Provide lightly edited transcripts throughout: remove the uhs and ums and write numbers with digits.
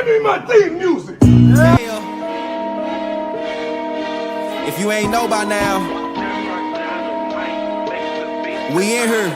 Give me my theme music. Damn. If you ain't know by now, we in here.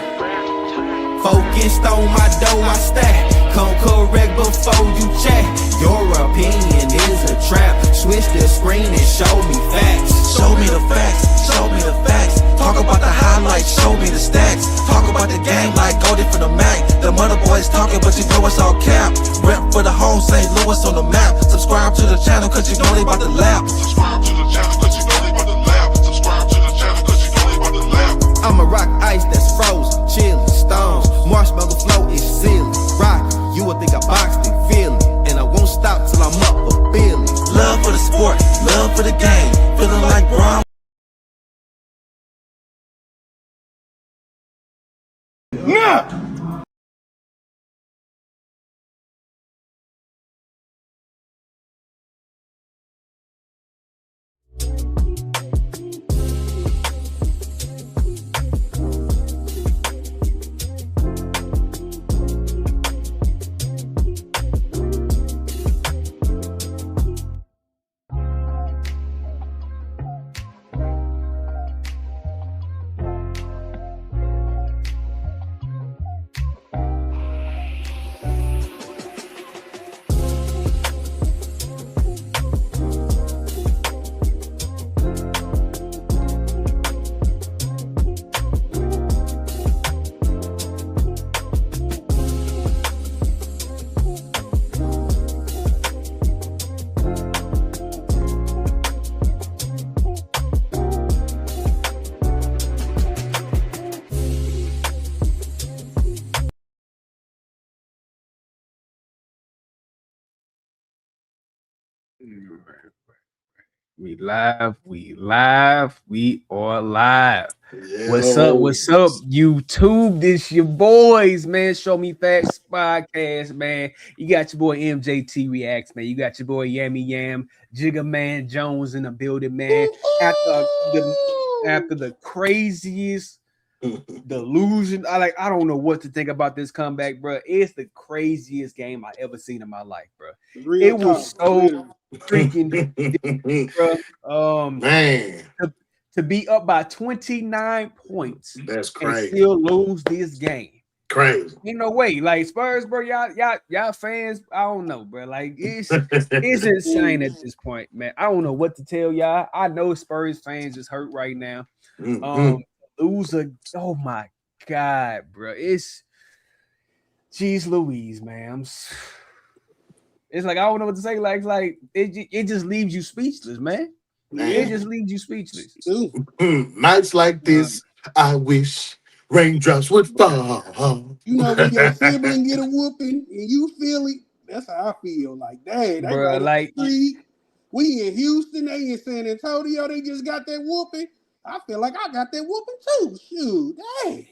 Focused on my dough, I stack. Come correct before you chat. Your opinion is a trap. Switch the screen and show me facts. Show me the facts, show me the facts. Talk about the highlights, show me the stacks. Talk about the game like Goldie from the Mac. The mother boys talking, but you know it's all cap. Rep for the home, St. Louis on the map. Subscribe to the channel, cause you know they about to lap. Subscribe to the channel, cause you know they about to lap. Subscribe to the channel, cause you know they about to lap. I'm a rock ice that's frozen, chilly, stones. Marshmallow flow is silly. Rock, you would think I boxed it, feel it. And I won't stop till I'm up for Billy. Love for the sport, love for the game. Feeling like Brown. Nah. We live, we are live. Yeah. What's up, YouTube? This your boys, man. Show Me Facts podcast, man. You got your boy MJT Reacts, man. You got your boy Yammy Yam, Jigga Man Jones in the building, man. After the craziest delusion, I don't know what to think about this comeback, bro. It's the craziest game I ever seen in my life, bro. It was so freaking bro. Man, to be up by 29 points, that's and crazy. still lose this game. Crazy. Ain't no way. Like Spurs, bro, y'all fans, I don't know, bro. Like it's insane at this point, man. I don't know what to tell y'all. I know Spurs fans is hurt right now. Oh my god, bro. It's jeez Louise, man. It's like I don't know what to say. Like it just leaves you speechless, man. It just leaves you speechless. Nights like this, I wish raindrops would fall. You know when your sibling get a whooping and you feel it, that's how I feel. Like, dang, they Bruh, right like up the street. We in Houston, they in San Antonio, they just got that whooping. I feel like I got that whooping too. Shoot, dang.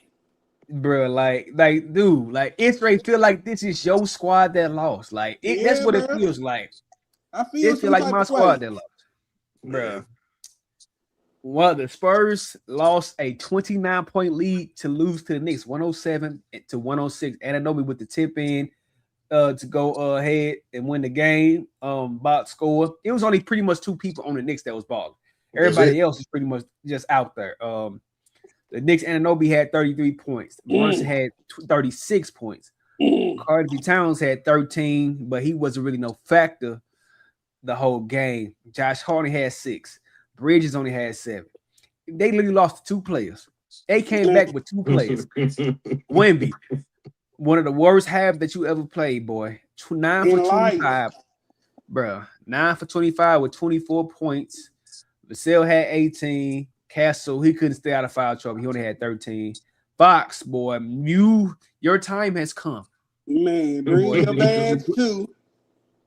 Bro, like, dude, like it straight feel like this is your squad that lost. Like that's what it feels like. I feel like my squad that lost, bro. Well, the Spurs lost a 29-point lead to lose to the Knicks, 107 to 106. Anunoby with the tip in to go ahead and win the game. Box score. It was only pretty much two people on the Knicks that was balling. Everybody else is pretty much just out there. The Knicks Anunoby had 33 points. Brunson had 36 points. Carter Towns had 13, but he wasn't really no factor the whole game. Josh Hart had 6. Bridges only had 7. They literally lost 2 players. They came back with 2 players. Wemby, one of the worst halves that you ever played, boy. 9 for 25, bro. 9 for 25 with 24 points. Vassell had 18. Castle, he couldn't stay out of foul trouble. He only had 13. Fox, boy, your time has come. Man, bring your bags too.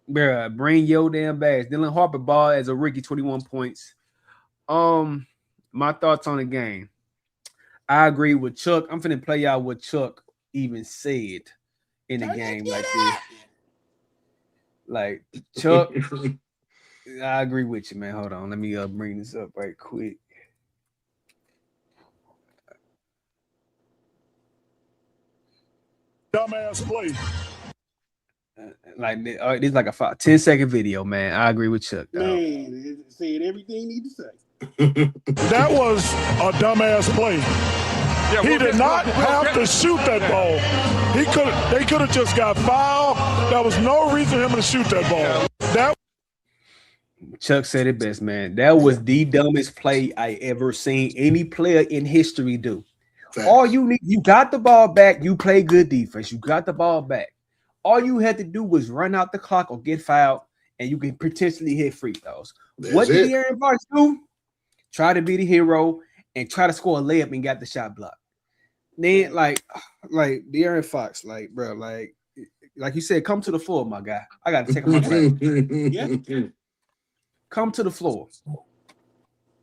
Bruh, bring your damn bags. Dylan Harper ball as a rookie, 21 points. My thoughts on the game. I agree with Chuck. I'm finna play y'all what Chuck even said in the game like this. Like Chuck, I agree with you, man. Hold on. Let me bring this up right quick. Dumbass play. Like this is like a 10-second video, man. I agree with Chuck, dog. Man, it said everything you need to say. That was a dumbass play. He did not have to shoot that ball. They could have just got fouled. There was no reason for him to shoot that ball. That Chuck said it best, man. That was the dumbest play I ever seen any player in history do. All you need, you got the ball back. You play good defense. You got the ball back. All you had to do was run out the clock or get fouled, and you can potentially hit free throws. What did De'Aaron Fox do? Try to be the hero and try to score a layup and got the shot blocked. Then, like De'Aaron Fox, like, bro, like you said, come to the floor, my guy. I got to take my breath. Yeah. Come to the floor.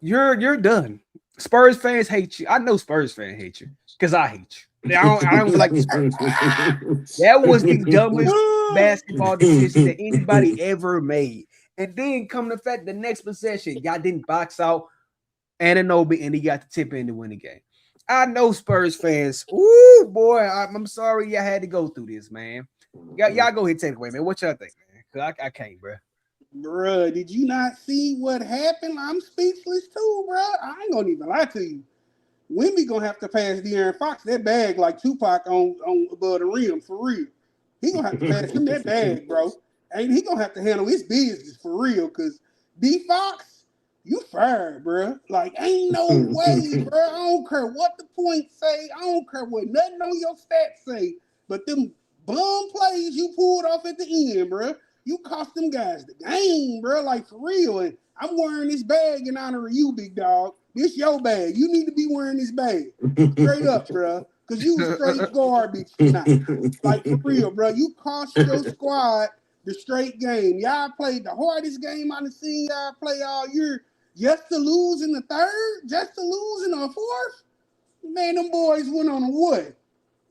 You're done. Spurs fans hate you. I know Spurs fans hate you because I hate you. I don't like the Spurs. That was the dumbest basketball decision that anybody ever made. And then come the fact the next possession, y'all didn't box out Anunoby and he got the tip in to win the game. I know Spurs fans. Ooh, boy, I'm sorry y'all had to go through this, man. Y'all go ahead and take it away, man. What y'all think, man? Because I can't, bro. Bruh, did you not see what happened? I'm speechless too, bruh. I ain't gonna even lie to you. Wemby gonna have to pass De'Aaron Fox that bag like Tupac on above the rim for real. He gonna have to pass him that bag, bro. And he gonna have to handle his business for real. Cause D Fox, you fired, bruh. Like ain't no way, bruh. I don't care what the points say. I don't care what nothing on your stats say. But them bum plays you pulled off at the end, bruh. You cost them guys the game, bro. Like for real. And I'm wearing this bag in honor of you, big dog. This your bag. You need to be wearing this bag. Straight up, bro. Because you straight garbage tonight. Like for real, bro. You cost your squad the straight game. Y'all played the hardest game I've seen y'all play all year. Just to lose in the third? Just to lose in the fourth? Man, them boys went on a what?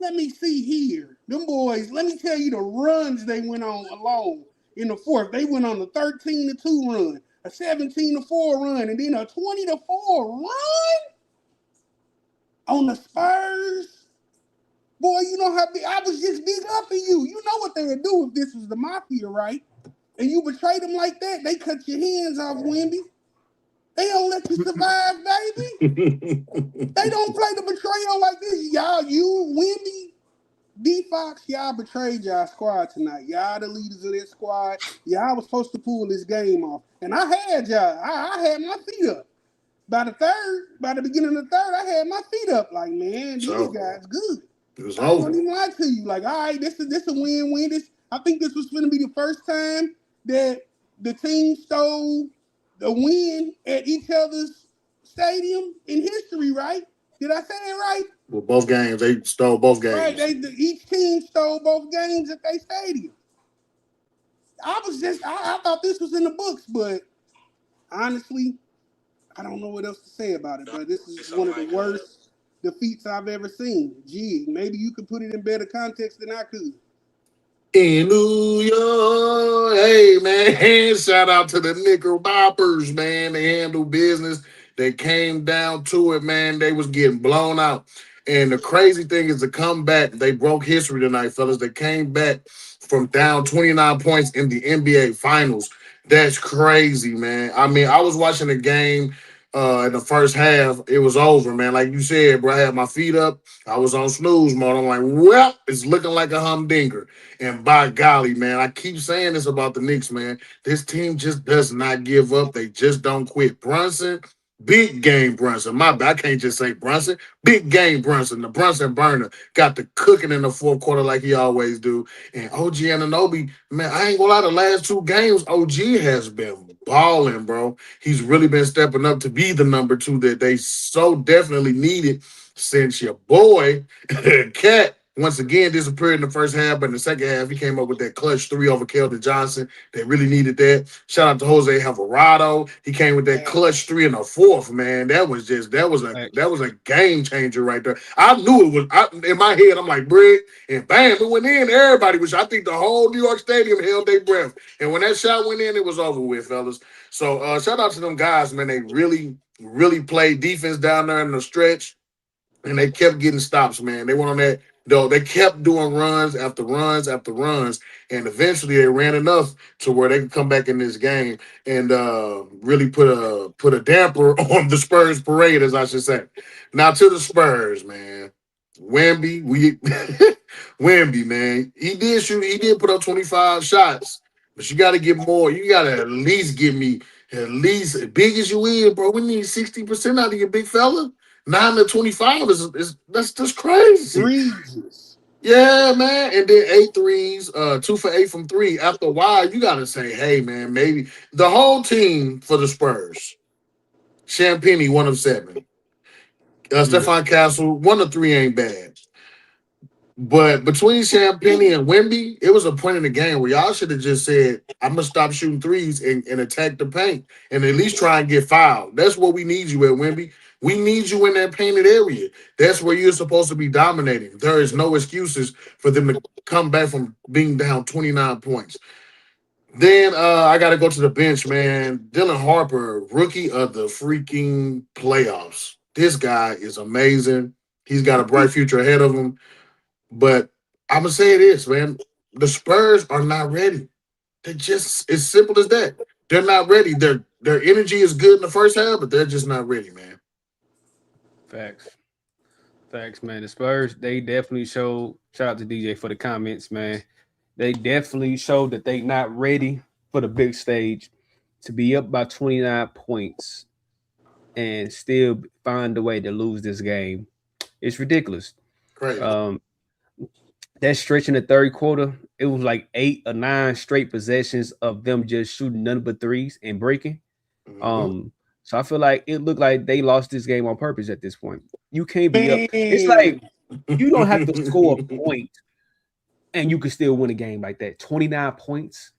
Let me see here. Them boys, let me tell you the runs they went on alone. In the fourth, they went on a 13-2 run, a 17-4 run, and then a 20-4 run on the Spurs. Boy, you know how big I was just big up for you. You know what they would do if this was the Mafia, right? And you betrayed them like that, they cut your hands off, Wemby. They don't let you survive, baby. They don't play the betrayal like this. Y'all, you, Wemby, D Fox, y'all betrayed y'all squad tonight. Y'all the leaders of this squad. Y'all was supposed to pull this game off. And I had y'all. I had my feet up. By the beginning of the third, I had my feet up. Like, man, these guys good. It was I don't even lie to you. Like, all right, this a win-win. I think this was going to be the first time that the team stole the win at each other's stadium in history, right? Did I say it right? Well, both games, they stole both games. Right, each team stole both games at their stadium. I thought this was in the books, but honestly, I don't know what else to say about it. But this is one of the worst defeats I've ever seen. Gee, maybe you could put it in better context than I could. In New York, hey man, shout out to the Knickerbockers, man. They handle business. They came down to it, man. They was getting blown out. And the crazy thing is to come back. They broke history tonight, fellas. They came back from down 29 points in the NBA Finals. That's crazy, man. I mean, I was watching the game in the first half. It was over, man. Like you said, bro, I had my feet up. I was on snooze mode. I'm like, well, it's looking like a humdinger. And by golly, man, I keep saying this about the Knicks, man. This team just does not give up. They just don't quit. Brunson, big game Brunson. My bad, I can't just say Brunson. Big game Brunson. The Brunson burner got the cooking in the fourth quarter like he always do. And OG Anunoby, man, I ain't gonna lie, the last two games, OG has been balling, bro. He's really been stepping up to be the number two that they so definitely needed since your boy, Cat, once again disappeared in the first half, but in the second half, he came up with that clutch 3 over Keldon Johnson. They really needed that. Shout out to Jose Alvarado. He came with that clutch 3 in the fourth, man. That was a game changer right there. I knew it was in my head, I'm like, Brick, and bam, it went in. Everybody was, I think the whole New York Stadium held their breath. And when that shot went in, it was over with, fellas. So shout out to them guys, man. They really, really played defense down there in the stretch. And they kept getting stops, man. They went on that Though they kept doing runs after runs after runs, and eventually they ran enough to where they could come back in this game and really put a damper on the Spurs parade, as I should say. Now to the Spurs, man. Wemby, we Wemby, man. He did shoot. He did put up 25 shots, but you got to get more. You got to at least give me at least as big as you is, bro. We need 60% out of your big fella. 9 to 25 is that's just crazy. Breezes. Yeah, man. And then 8 threes, 2 for 8 from three. After a while, you gotta say, hey, man, maybe the whole team for the Spurs. Champagny, 1 of 7. Yeah. Stephon Castle, 1 of 3 ain't bad. But between Champagny and Wemby, it was a point in the game where y'all should have just said, I'm gonna stop shooting threes and attack the paint and at least try and get fouled. That's what we need you at, Wemby. We need you in that painted area. That's where you're supposed to be dominating. There is no excuses for them to come back from being down 29 points. Then I got to go to the bench, man. Dylan Harper, rookie of the freaking playoffs. This guy is amazing. He's got a bright future ahead of him. But I'm gonna say this, man. The Spurs are not ready. They're just as simple as that. They're not ready. Their energy is good in the first half, but they're just not ready, man. Facts. Facts, man. The Spurs, they definitely showed. Shout out to DJ for the comments, man. They definitely showed that they not ready for the big stage to be up by 29 points and still find a way to lose this game. It's ridiculous. Crazy. Um, that stretch in the third quarter, it was like 8 or 9 straight possessions of them just shooting none but threes and breaking. Mhm. So I feel like it looked like they lost this game on purpose at this point. You can't be up. It's Man, like you don't have to score a point and you can still win a game like that. 29 points.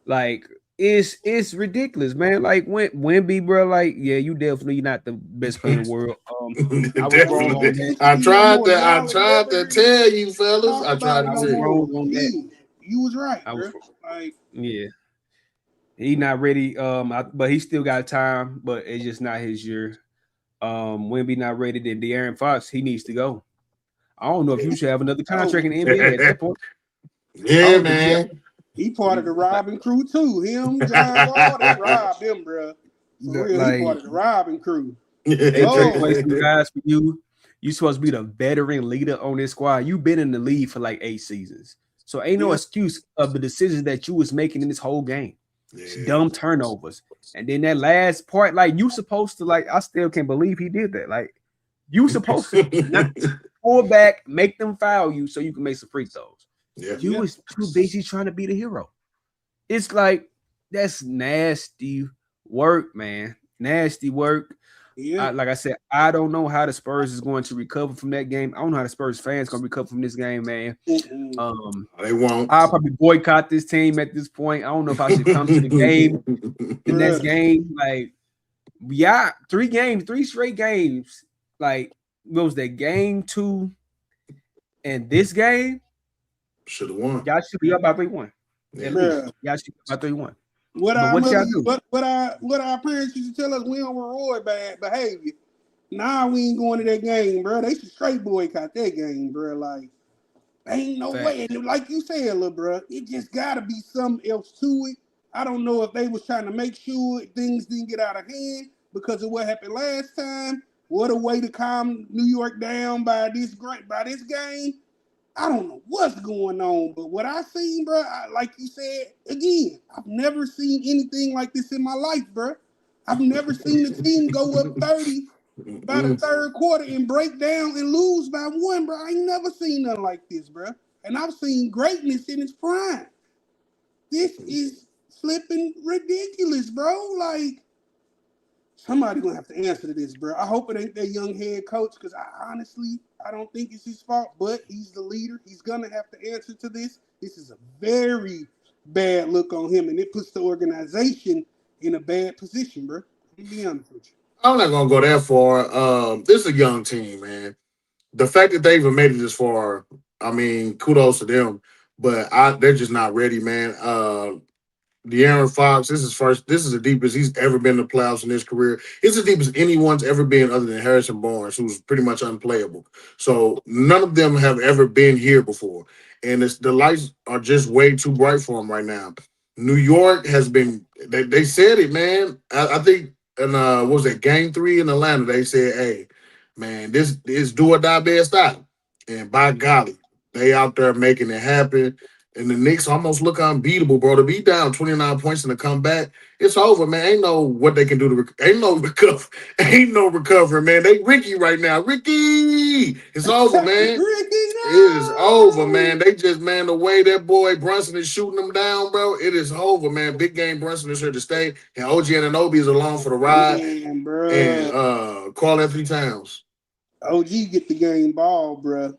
Like it's ridiculous, man. Like when Wemby, bro, like, yeah, you definitely not the best player in the world. I was wrong man, on Definitely. that. it should be no more I knowledge tried to ever tell you fellas. talk I about tried it to I no tell was you. more. wrong on that. Yeah, you was right, I was bro. Like, yeah. He not ready. But he still got time, but it's just not his year. Wemby not ready, then De'Aaron Fox, he needs to go. I don't know if you should have another oh, contract in the NBA at that point. I Yeah, don't think you have man. he part of the like robbing crew too. Him, John Wall, they robbed him, bro. For real, he part like of the robbing crew. they trade Oh, away some guys for you. You supposed to be the veteran leader on this squad. You've been in the league for like 8 seasons. So ain't no yeah, excuse of the decisions that you was making in this whole game. It's Yeah. dumb turnovers. And then that last part, like you supposed to, like, I still can't believe he did that. Like you supposed to not pull back, make them foul you so you can make some free throws. Yeah. You yeah, was too busy trying to be the hero. It's like that's nasty work, man. Nasty work. yeah. Like I said, I don't know how the Spurs is going to recover from that game. I don't know how the Spurs fans going to recover from this game, man. Mm-mm. They won't. I'll probably boycott this team at this point. I don't know if I should come to the game, the next Bruh. game. Like, yeah, 3 games, 3 straight games. Like, what was that, game 2 and this game? Should have won. Y'all should be up by 3-1 Yeah. at least. Bruh. Y'all should be up by 3-1. What But our what mother, y'all do? what our parents used to tell us, we don't reward bad behavior. Nah, we ain't going to that game, bro. They should straight boycott that game, bro. Like, ain't no Fact. way. And like you said, little bro, it just gotta be something else to it. I don't know if they was trying to make sure things didn't get out of hand because of what happened last time. What a way to calm New York down by this game. I don't know what's going on, but what I seen, bro, like you said, again, I've never seen anything like this in my life, bro. I've never seen a team go up 30 by the Mm-mm. third quarter and break down and lose by 1, bro. I ain't never seen nothing like this, bro. And I've seen greatness in its prime. This is flipping ridiculous, bro. Like, somebody gonna have to answer to this, bro. I hope it ain't that young head coach, because I don't think it's his fault, but he's the leader. He's gonna have to answer to this. This is a very bad look on him, and it puts the organization in a bad position, bro. I'm gonna be honest with you. I'm not gonna go that far. This is a young team, man. The fact that they even made it this far, I mean, kudos to them. But they're just not ready, man. De'Aaron Fox, this is the deepest he's ever been in the playoffs in his career. It's the deepest anyone's ever been other than Harrison Barnes, who's pretty much unplayable. So none of them have ever been here before. And the lights are just way too bright for him right now. New York has been they said it, man. I think in what was it, game 3 in Atlanta, they said, hey, man, this is do or die best style. And by golly, they out there making it happen. And the Knicks almost look unbeatable, bro. To be down 29 points and to come back, it's over, man. Ain't no what they can do ain't no recover. Ain't no recovery, man. They Ricky right now. Ricky! It's over, man. Ricky, It is over, man. They just, man, the way that boy Brunson is shooting them down, bro, it is over, man. Big game Brunson is here to stay. And OG Anunoby is along for the ride. Man, bro. And Carl Anthony Towns. OG get the game ball, bro.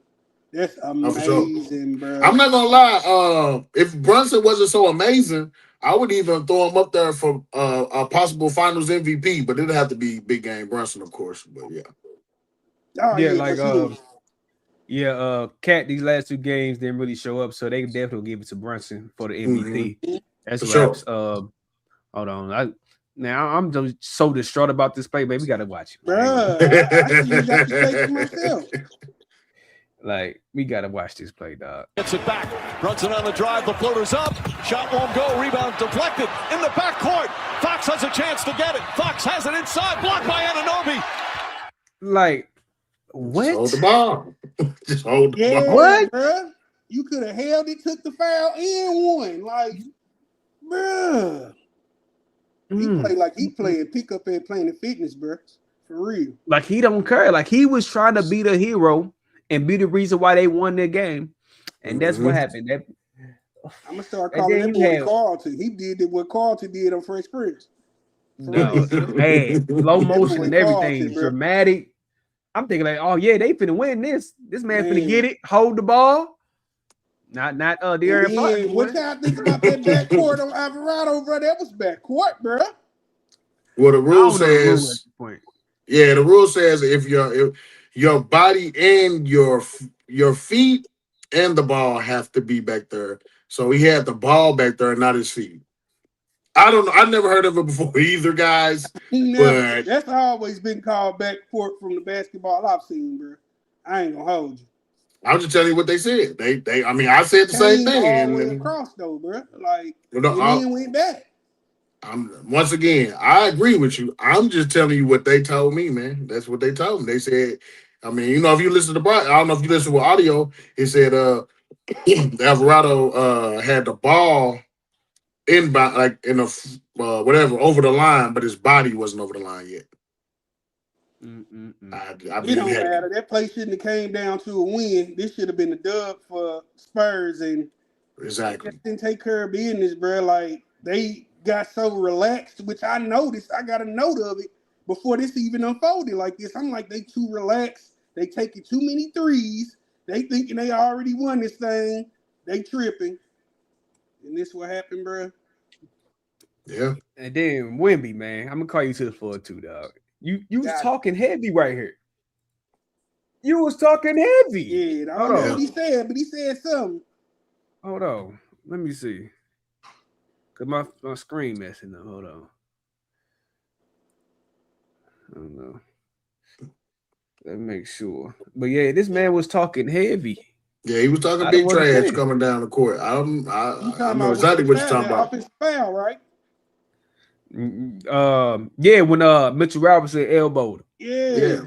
That's for sure. amazing, bro. I'm not gonna lie. If Brunson wasn't so amazing, I would even throw him up there for a possible Finals MVP. But it'd have to be big game Brunson, of course. But yeah, Oh, Yeah, like for sure. Cat, these last 2 games didn't really show up, so they definitely give it to Brunson for the MVP. That's For raps. Hold on. I'm just so distraught about this play, baby. We gotta watch it. Bro, I see you got to take it myself. Like, we gotta watch this play, dog. Gets it back, runs it on the drive, the floater's up, shot won't go, rebound deflected in the backcourt. Fox has a chance to get it. Fox has it inside, blocked by Anunoby. Like, what? Just hold the ball. Just hold the ball. What? Bro? You could have held it, took the foul, and won. Like, bro. He play like he playing pickup and Planet Fitness, bro. For real. Like, he don't care. Like, he was trying to be the hero and be the reason why they won their game. And that's what happened. I'm gonna start calling that boy Carlton. He did what Carlton did on Fresh Prince. No, man, slow motion and everything, Carlton, dramatic. I'm thinking like, oh yeah, they finna win this. This man finna get it, hold the ball. Not De'Aaron Fox. What y'all think about that backcourt on Alvarado, bro? That was backcourt, bro. Well, the rule says, the rule says if your body and your feet and the ball have to be back there. So he had the ball back there, not his feet. I don't know. I've never heard of it before either, guys. But That's always been called backcourt from the basketball I've seen, bro. I ain't gonna hold you. I'll just tell you what they said. I mean, I said the same thing. All the way across though, bro. Like, then went back. Once again, I agree with you. I'm just telling you what they told me, man. That's what they told me. They said, I mean, you know, if you listen to I don't know if you listen with audio, it said Alvarado had the ball in the whatever over the line, but his body wasn't over the line yet. It don't matter. That play shouldn't have came down to a win. This should have been a dub for Spurs, and exactly just didn't take care of business, bro. Like, they got so relaxed, which I noticed. I got a note of it before this even unfolded like this. I'm like, they too relaxed. They taking too many threes. They thinking they already won this thing. They tripping, and this what happened, bro. Yeah. And then Wemby, man, I'm gonna call you to the floor too, dog. You was talking heavy right here. You was talking heavy. Yeah, I don't know what he said, but he said something. Hold on. Let me see. Cause my screen messing up. Hold on. I don't know. Let me make sure. But yeah, this man was talking heavy. Yeah, he was talking big trash coming down the court. I know exactly what you're talking about. Offensive foul, right? Yeah, when Mitchell Robinson elbowed him. Yeah.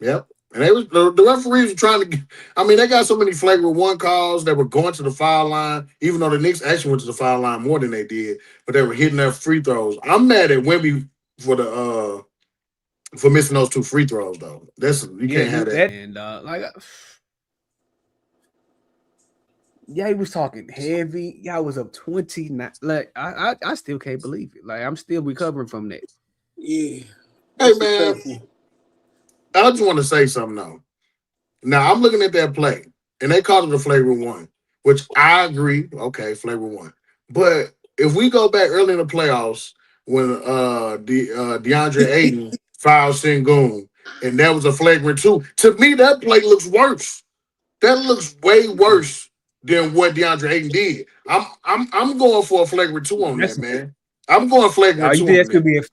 Yep. And they was the referees were trying to. I mean, they got so many flagrant 1 calls that were going to the foul line, even though the Knicks actually went to the foul line more than they did, but they were hitting their free throws. I'm mad at Wemby for missing those 2 free throws though. You can't have that. And he was talking heavy. Y'all was up 29. Like I still can't believe it. Like, I'm still recovering from that. Yeah. Hey man. I just want to say something though. Now I'm looking at that play, and they called it a flagrant 1, which I agree. Okay, flagrant 1. But if we go back early in the playoffs when DeAndre Ayton fouled Sengun, and that was a flagrant 2, to me that play looks worse. That looks way worse than what DeAndre Ayton did. I'm going for a flagrant 2 on That's that, man. I'm going flagrant 2 you think on that could that.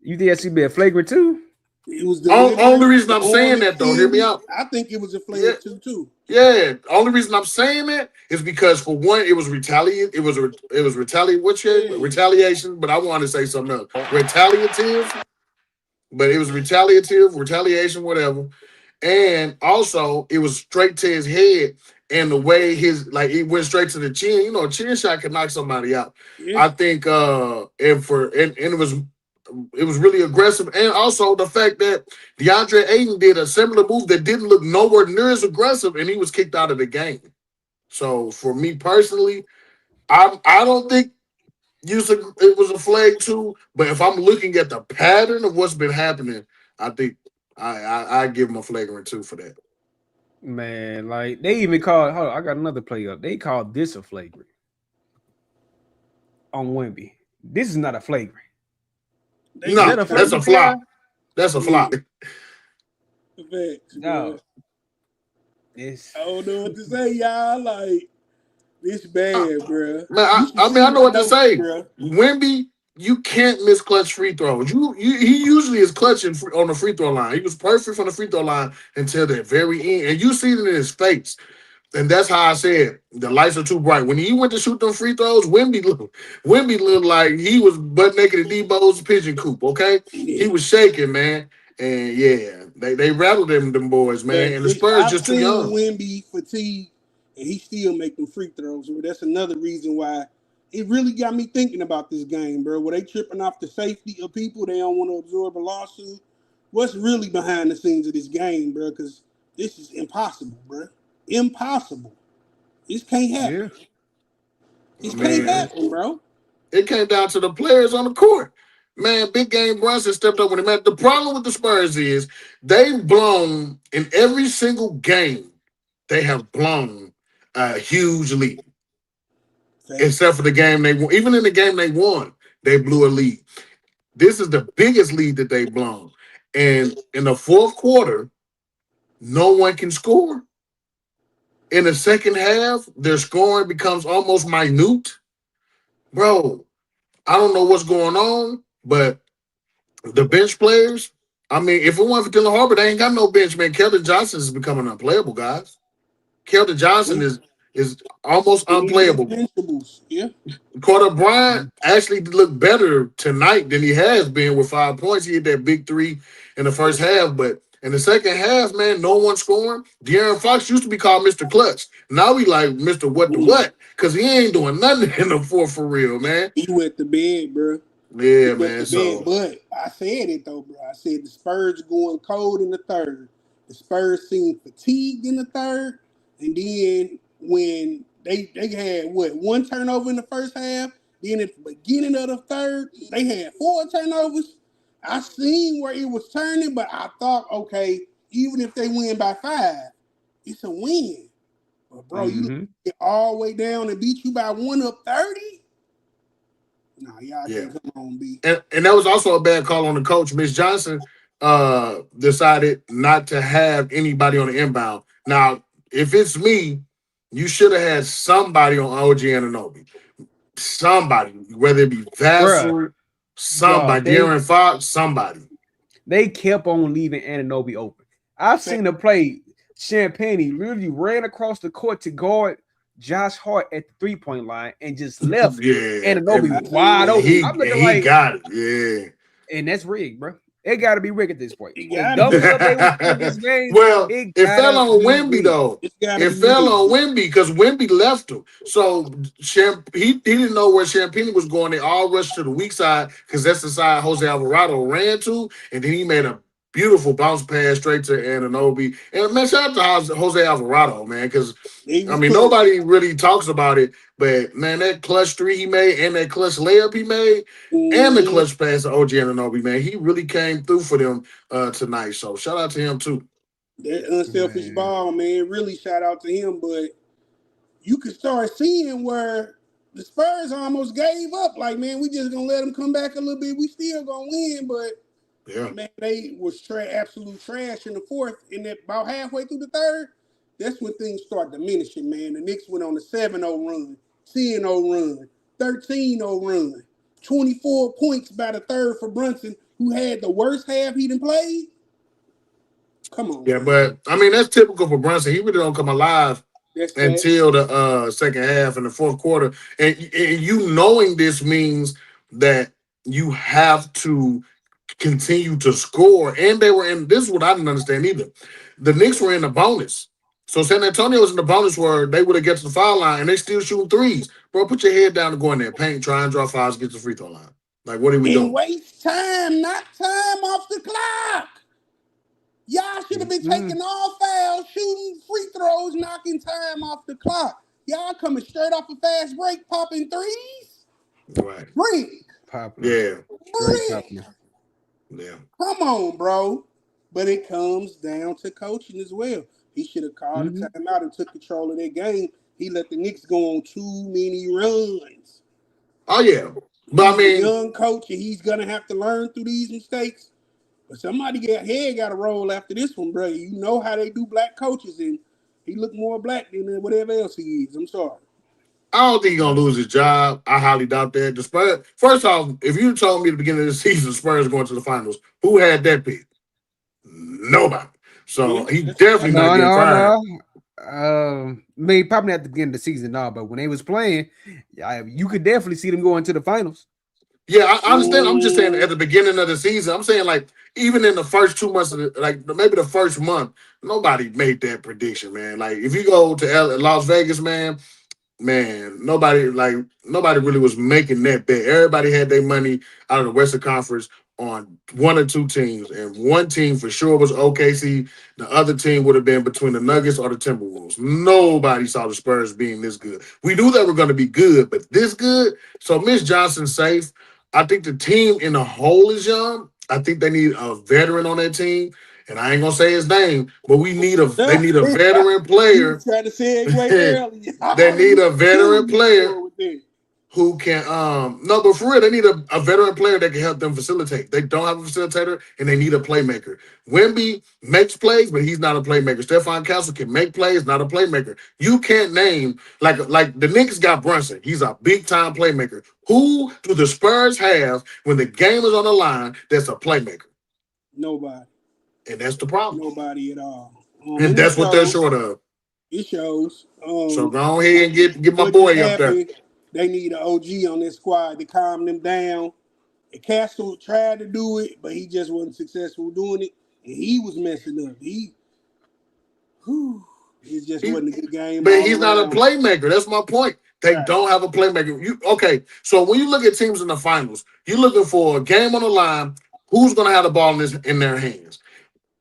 be you think that should be a flagrant 2? It was deliberate. Only reason I'm The saying arm that though, hear me extended. out. I think it was a Yeah, flag too. yeah. Only reason I'm saying that is because for one, it was retaliate. It was retaliation. But I want to say something else. Retaliative, but it was retaliation, whatever. And also, it was straight to his head, and the way it went straight to the chin. You know, a chin shot can knock somebody out. Yeah. I think, and it was really aggressive, and also the fact that DeAndre Ayton did a similar move that didn't look nowhere near as aggressive, and he was kicked out of the game. So for me personally, I don't think it was a flag 2, but if I'm looking at the pattern of what's been happening, I think I give him a flagrant 2 for that. Man, like they even called. Hold on, I got another play up. They called this a flagrant on Wemby. This is not a flagrant. No, that's a flop. That's a flop. No. I don't know what to say, y'all. Like, this bad, bro. Man, I know what to say. Wemby, you can't miss clutch free throws. He usually is clutching on the free throw line. He was perfect from the free throw line until the very end, and you see it in his face. And that's how I said the lights are too bright. When he went to shoot them free throws, Wemby looked like he was butt naked in Debo's pigeon coop. Okay, he was shaking, man. And yeah, they rattled them boys, man. And the Spurs just too young. Wemby fatigue, and he still make them free throws. So that's another reason why it really got me thinking about this game, bro. Were they tripping off the safety of people? They don't want to absorb a lawsuit. What's really behind the scenes of this game, bro? Because this is impossible, bro. Impossible. This can't happen. Yeah. This can't happen, bro. It came down to the players on the court. Man, Big Game Brunson stepped up when he met. The problem with the Spurs is they've blown in every single game. They have blown a huge lead. Except for the game they won. Even in the game they won, they blew a lead. This is the biggest lead that they've blown. And in the fourth quarter, no one can score. In the second half, their scoring becomes almost minute. Bro, I don't know what's going on, but the bench players, I mean, if it weren't for Dylan Harper, they ain't got no bench, man. Keldon Johnson is becoming unplayable, guys. Keldon Johnson is almost unplayable. Yeah. Carter Bryant actually looked better tonight than he has been with 5 points. He hit that big 3 in the first half, but in the second half, man, no one scoring. De'Aaron Fox used to be called Mr. Clutch. Now we like Mr. What the what? Because he ain't doing nothing in the fourth for real, man. He went to bed, bro. Yeah, man. So, but I said it though, bro. I said the Spurs going cold in the third. The Spurs seemed fatigued in the third, and then when they had one turnover in the first half, then at the beginning of the third, they had 4 turnovers. I seen where it was turning, but I thought, okay, even if they win by 5, it's a win. But bro, you get all the way down and beat you by 1 up 30. No, y'all can't come on, B. And that was also a bad call on the coach. Miss Johnson decided not to have anybody on the inbound. Now, if it's me, you should have had somebody on OG Anunoby. Somebody, whether it be Vassell, somebody, De'Aaron Fox, somebody. They kept on leaving Anunoby open. I've seen a play. Champagne literally ran across the court to guard Josh Hart at the 3-point line and just left Anunoby wide open. He got it. Yeah. And that's rigged, bro. It got to be rigged at this point. Double stuff they were this game. Well, it fell on Wemby, though. It fell on Wemby because Wemby left him. So he didn't know where Champagne was going. They all rushed to the weak side because that's the side Jose Alvarado ran to. And then he made a beautiful bounce pass straight to Anunoby. And, man, shout out to Jose Alvarado, man, because, I mean, nobody really talks about it. But, man, that clutch 3 he made and that clutch layup he made and the clutch pass to OG Anunoby, man, he really came through for them tonight. So, shout out to him, too. That unselfish ball, man, really shout out to him. But you could start seeing where the Spurs almost gave up. Like, man, we just going to let them come back a little bit. We still going to win, but man, they was absolute trash in the fourth. And about halfway through the third, that's when things start diminishing, man. The Knicks went on a 7-0 run, 10-0 run, 13-0 run, 24 points by the third for Brunson, who had the worst half he done played. Come on. Yeah, but I mean that's typical for Brunson. He really don't come alive until the second half and the fourth quarter. And you knowing this means that you have to continue to score. And they were in this is what I didn't understand either. The Knicks were in the bonus. So San Antonio was in the bonus where they would have get to the foul line and they still shooting threes. Bro, put your head down and go in there, paint, try and draw fouls, get to the free throw line. Like, what are we doing? Waste time, not time off the clock. Y'all should have been taking all fouls, shooting free throws, knocking time off the clock. Y'all coming straight off a fast break, popping threes. Right. Break. Yeah. Break. Yeah. Come on, bro. But it comes down to coaching as well. He should have called a timeout and took control of that game. He let the Knicks go on too many runs. Oh, yeah. But I mean, he's a young coach, and he's going to have to learn through these mistakes. But somebody got to roll after this one, bro. You know how they do black coaches, and he look more black than whatever else he is. I'm sorry. I don't think he's going to lose his job. I highly doubt that. The Spurs, first off, if you told me at the beginning of the season Spurs going to the finals, who had that pick? Nobody. So he definitely not getting fired. Maybe probably at the beginning of the season, but when they was playing, you could definitely see them going to the finals. Yeah, I understand. I'm just saying at the beginning of the season, I'm saying like even in the first 2 months of maybe the first month, nobody made that prediction, man. Like if you go to Las Vegas, man, nobody really was making that bet. Everybody had their money out of the Western Conference on one or two teams, and one team for sure was OKC. The other team would have been between the Nuggets or the Timberwolves. Nobody saw the Spurs being this good. We knew they were going to be good, but this good. So Mitch Johnson's safe. I think the team in the whole is young. I think they need a veteran on that team. And I ain't gonna say his name, but they need a veteran player. Trying to say it way early. They need a veteran player who can no, but for real, they need a veteran player that can help them facilitate. They don't have a facilitator, and they need a playmaker. Wemby makes plays, but he's not a playmaker. Stephon Castle can make plays, not a playmaker. You can't name like the Knicks got Brunson. He's a big time playmaker. Who do the Spurs have when the game is on the line that's a playmaker? Nobody. And that's the problem. Nobody at all. And that's what they're short of. It shows. So go ahead and get my boy up there. They need an OG on this squad to calm them down. And Castle tried to do it, but he just wasn't successful doing it. And he was messing up. It just wasn't a good game. But he's not a playmaker. That's my point. They don't have a playmaker. Okay, so when you look at teams in the finals, you're looking for a game on the line. Who's going to have the ball in their hands?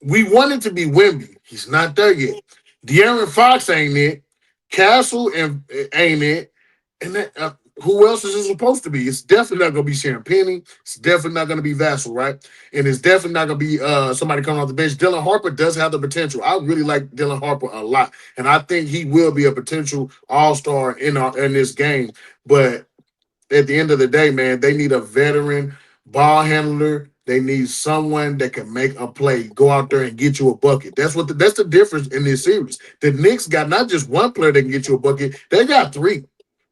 We want it to be Wemby. He's not there yet. De'Aaron Fox ain't it. Castle ain't it. And then, who else is it supposed to be? It's definitely not going to be Sharon Penny. It's definitely not going to be Vassell, right? And it's definitely not going to be somebody coming off the bench. Dylan Harper does have the potential. I really like Dylan Harper a lot. And I think he will be a potential all-star in this game. But at the end of the day, man, they need a veteran ball handler. They need someone that can make a play, go out there and get you a bucket. That's the difference in this series. The Knicks got not just one player that can get you a bucket. They got three.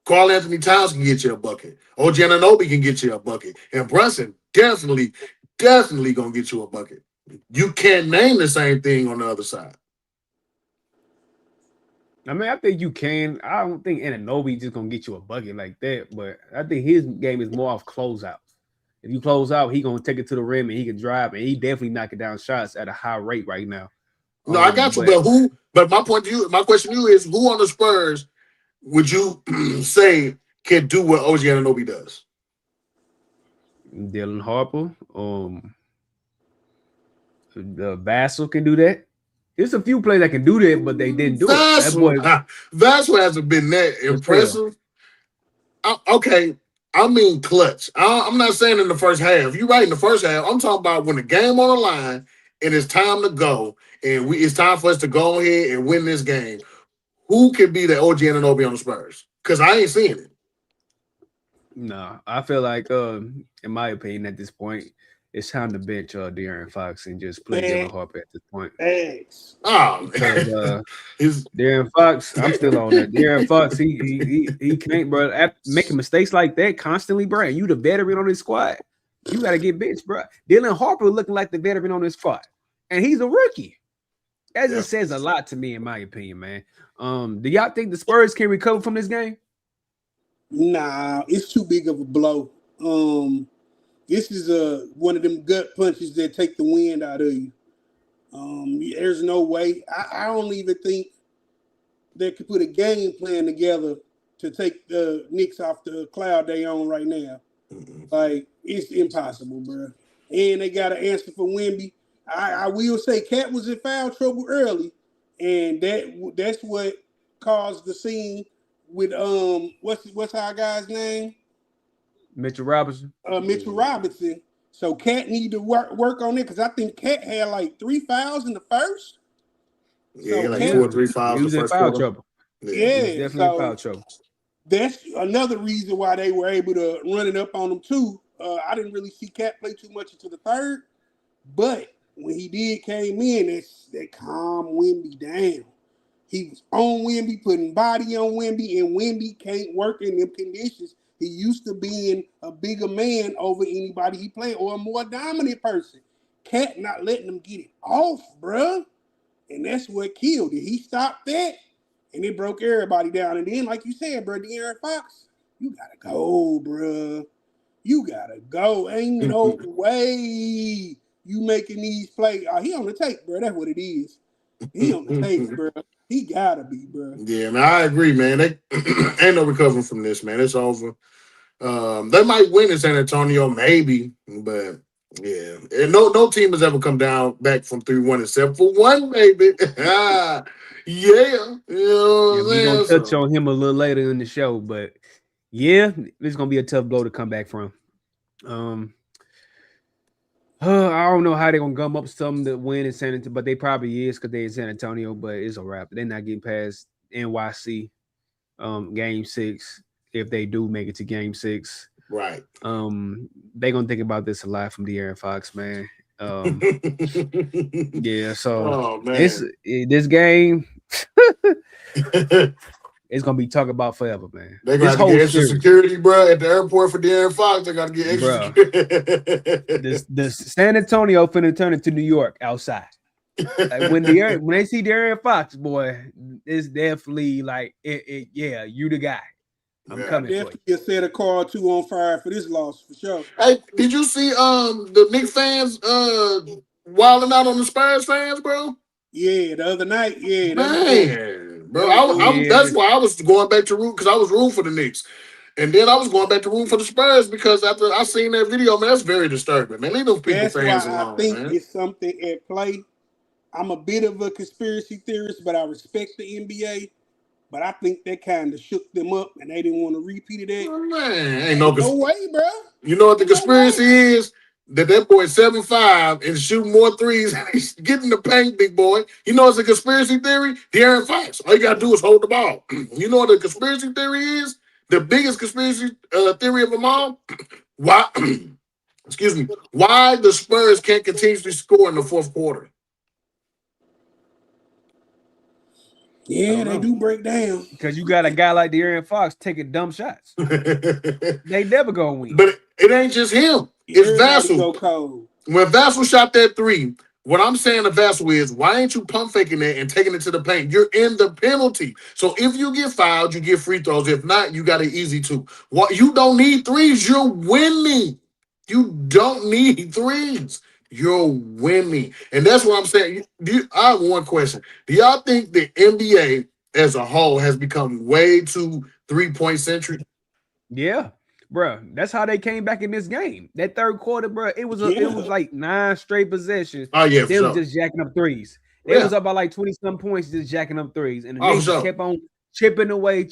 Karl Anthony Towns can get you a bucket. OG Anunoby can get you a bucket. And Brunson definitely going to get you a bucket. You can't name the same thing on the other side. I mean, I think you can. I don't think Anunoby just going to get you a bucket like that, but I think his game is more off closeouts. If you close out, he going to take it to the rim and he can drive, and he definitely knocking down shots at a high rate right now. No, I got you, but my question to you is, who on the Spurs would you say can do what OG Anunoby does? Dylan Harper. Vassell can do that. There's a few players that can do that, but they didn't do it. Vassell hasn't been that impressive. Okay, I mean clutch. I'm not saying in the first half. You're right in the first half. I'm talking about when the game on the line and it's time to go, and it's time for us to go ahead and win this game. Who can be the OG Anunoby on the Spurs? Because I ain't seeing it. No, I feel like, in my opinion, at this point, it's time to bench De'Aaron Fox and just play Dylan Harper at this point. Oh, because De'Aaron Fox, I'm still on that. De'Aaron Fox, he can't, bro. Making mistakes like that constantly, bro. You the veteran on this squad, you got to get benched, bro. Dylan Harper looking like the veteran on this squad, and he's a rookie. That just says a lot to me, in my opinion, man. Do y'all think the Spurs can recover from this game? Nah, it's too big of a blow. This is one of them gut punches that take the wind out of you. There's no way. I don't even think they could put a game plan together to take the Knicks off the cloud they on right now. Like, it's impossible, bro. And they got to answer for Wemby. I will say Cat was in foul trouble early, and that's what caused the scene with what's our guy's name? Mitchell Robinson. Mitchell Robinson. So Cat need to work on it because I think Cat had like 3 fouls in the first. Yeah, so like Cat, 2 or 3 fouls. He was in foul trouble. Yeah, definitely in foul trouble. That's another reason why they were able to run it up on him too. I didn't really see Cat play too much into the third, but when he came in, that calmed Wemby down. He was on Wemby, putting body on Wemby, and Wemby can't work in them conditions. He used to being a bigger man over anybody he played or a more dominant person. Cat not letting him get it off, bruh. And that's what killed it. He stopped that, and it broke everybody down. And then, like you said, bro, De'Aaron Fox, you gotta go, bruh. You gotta go. Ain't no way you making these plays. He on the tape, bro. That's what it is. He on the tape, bro. He gotta be, bro. Yeah, man, I agree, man. They ain't no recovering from this, man. It's over. They might win in San Antonio, maybe, but yeah, and no team has ever come down back from 3-1 except for one, maybe. Yeah, we're gonna touch on him a little later in the show, but yeah, it's gonna be a tough blow to come back from. I don't know how they're gonna gum up something to win in San Antonio, but they probably is because they're in San Antonio, but it's a wrap. They're not getting past NYC game 6 if they do make it to game 6. Right. They're gonna think about this a lot from De'Aaron Fox, man. Yeah, so this game it's gonna be talked about forever, man. They gotta get extra security, bro, at the airport for De'Aaron Fox. They gotta get extra security. This San Antonio finna turn into New York outside. Like when they see De'Aaron Fox, boy, it's definitely like yeah, you the guy. I'm coming for you. You set a car or two on fire for this loss for sure. Hey, did you see the Knicks fans wilding out on the Spurs fans, bro? Yeah, the other night. Yeah, man, bro. That's why I was going back to root because I was rooting for the Knicks, and then I was going back to root for the Spurs because after I seen that video, man, that's very disturbing, man. Leave those people fans alone. I think it's something at play. I'm a bit of a conspiracy theorist, but I respect the NBA. But I think that kind of shook them up, and they didn't want to repeat it. Oh, man, ain't no way, bro. You know what the conspiracy is? That boy 7'5" and shooting more threes. He's getting the paint, big boy. You know it's a conspiracy theory? De'Aaron Fox. All you got to do is hold the ball. You know what the conspiracy theory is? The biggest conspiracy theory of them all? Why? Excuse me. Why the Spurs can't continuously score in the fourth quarter? Yeah, they do break down. Because you got a guy like De'Aaron Fox taking dumb shots. They never gonna win. But it ain't just him. It's Vassell. When Vassell shot that 3, what I'm saying to Vassell is, why ain't you pump faking it and taking it to the paint? You're in the penalty. So if you get fouled, you get free throws. If not, you got an easy 2. You don't need threes. You're winning. You don't need threes. You're winning. And that's what I'm saying. I have one question. Do y'all think the NBA as a whole has become way too 3-point centric? Yeah, bro. That's how they came back in this game. That third quarter, bro, it was like 9 straight possessions. Oh, yeah, they was just jacking up threes. They was up by like 20-some points just jacking up threes. And the Knicks just kept on chipping away.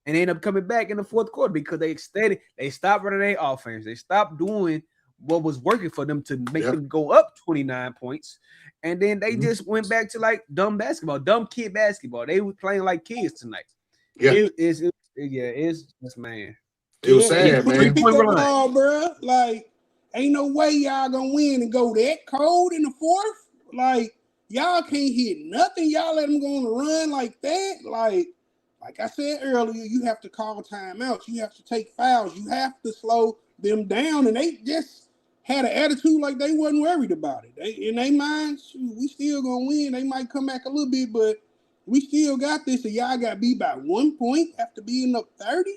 And they end up coming back in the fourth quarter because they stopped running their offense. They stopped doing what was working for them to make them go up 29 points. And then they just went back to like dumb kid basketball. They were playing like kids tonight. Yeah. It's just, man. It was sad, man. Ball, bro. Like, Ain't no way y'all gonna win and go that cold in the fourth. Like, y'all can't hit nothing. Y'all let them go on the run like that. Like I said earlier, you have to call timeouts. You have to take fouls. You have to slow them down. And they just had an attitude like they wasn't worried about it. In their minds, we still gonna win. They might come back a little bit, but we still got this. And y'all got beat by 1 point after being up 30.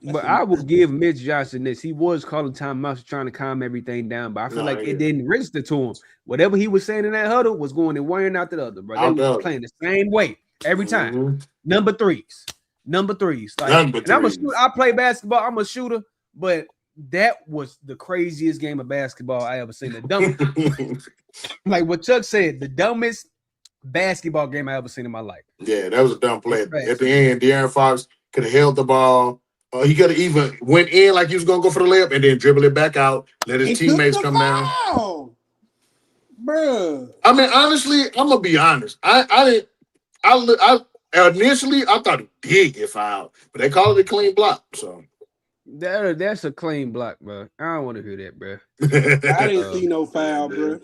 But I will give Mitch Johnson this. He was calling timeouts, trying to calm everything down, but I feel like it didn't register to him. Whatever he was saying in that huddle was going in one out the other, bro. They were playing the same way every time. Mm-hmm. Number threes. Like, I play basketball. I'm a shooter, but that was the craziest game of basketball I ever seen. The dumbest, like what Chuck said, the dumbest basketball game I ever seen in my life. Yeah, that was a dumb play. At the end, De'Aaron Fox could have held the ball. He could have even went in like he was going to go for the layup and then dribble it back out, let his teammates come down. Bruh. I mean, honestly, I'm going to be honest. Initially, I thought he did get fouled, but they call it a clean block. So that's a clean block, bro. I don't want to hear that, bro. I didn't see no foul, bro.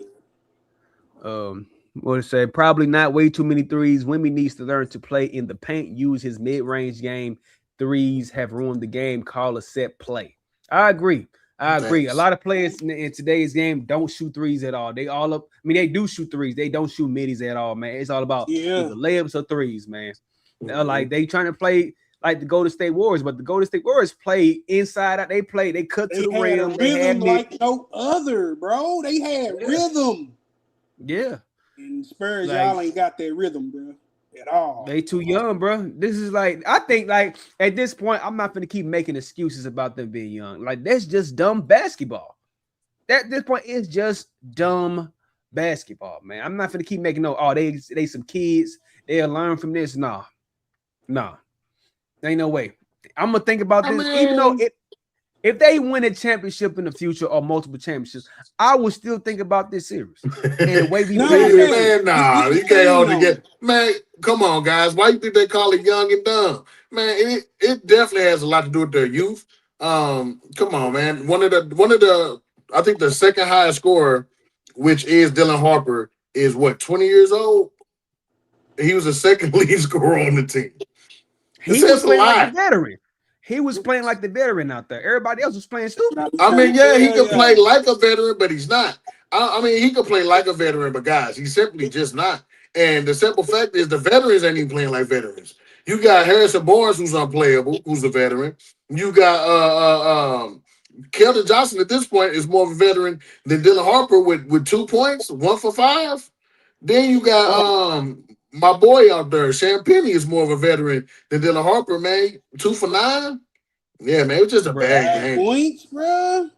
What to say? Probably not way too many threes. Wemby needs to learn to play in the paint, use his mid-range game. Threes have ruined the game. Call a set play. I agree. A lot of players in today's game don't shoot threes at all. They all up. I mean, they do shoot threes. They don't shoot middies at all, man. It's all about either layups or threes, man. Like they trying to play like the Golden State Warriors, but the Golden State Warriors play inside out. They cut to the rim. They had like no other, bro. They had rhythm. Yeah. And Spurs, y'all ain't got that rhythm, bro. At all. They too young, bro. This is like, I think like at this point, I'm not gonna keep making excuses about them being young. Like that's just dumb basketball. At this point, it's just dumb basketball, man. I'm not gonna keep making they some kids. They'll learn from this. Nah. Ain't no way. I'm gonna think about this, even though if they win a championship in the future or multiple championships, I will still think about this series. And the way we play, you can't hold together. Man, come on, guys. Why you think they call it young and dumb? Man, it definitely has a lot to do with their youth. Come on, man. One of the I think the second highest scorer, which is Dylan Harper, is what, 20 years old? He was the second lead scorer on the team. He was playing like a veteran. He was playing like the veteran out there. Everybody else was playing stupid. I mean, he could play like a veteran, but he's not. I mean, he could play like a veteran, but guys, he's simply just not. And the simple fact is the veterans ain't even playing like veterans. You got Harrison Barnes, who's unplayable, who's a veteran. You got Keldon Johnson at this point is more of a veteran than Dylan Harper with 2 points, 1 for 5. Then you got my boy out there, Champagne, is more of a veteran than Dylan Harper, man. 2 for 9. Yeah, man, it was just a bad game. Points, bro.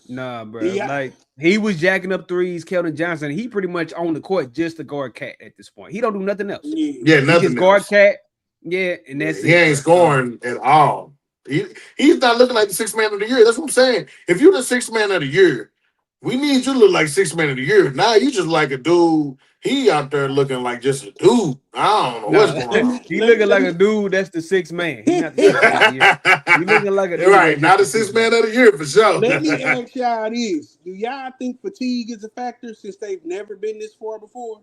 Nah, bro. Yeah. Like he was jacking up threes. Keldon Johnson, he pretty much on the court just to guard Cat at this point. He don't do nothing else. Yeah, nothing. He just guard Cat. Yeah, and that's it. He ain't scoring at all. He's not looking like the 6th man of the year. That's what I'm saying. If you're the 6th man of the year, we need you to look like 6th man of the year. Now you just like a dude. He out there looking like just a dude. I don't know what's going on. He looking like a dude that's the 6th man. He's not the 6th man of the year. He looking like a dude. Right, not the 6th man of the year for sure. Let me ask y'all this. Do y'all think fatigue is a factor since they've never been this far before?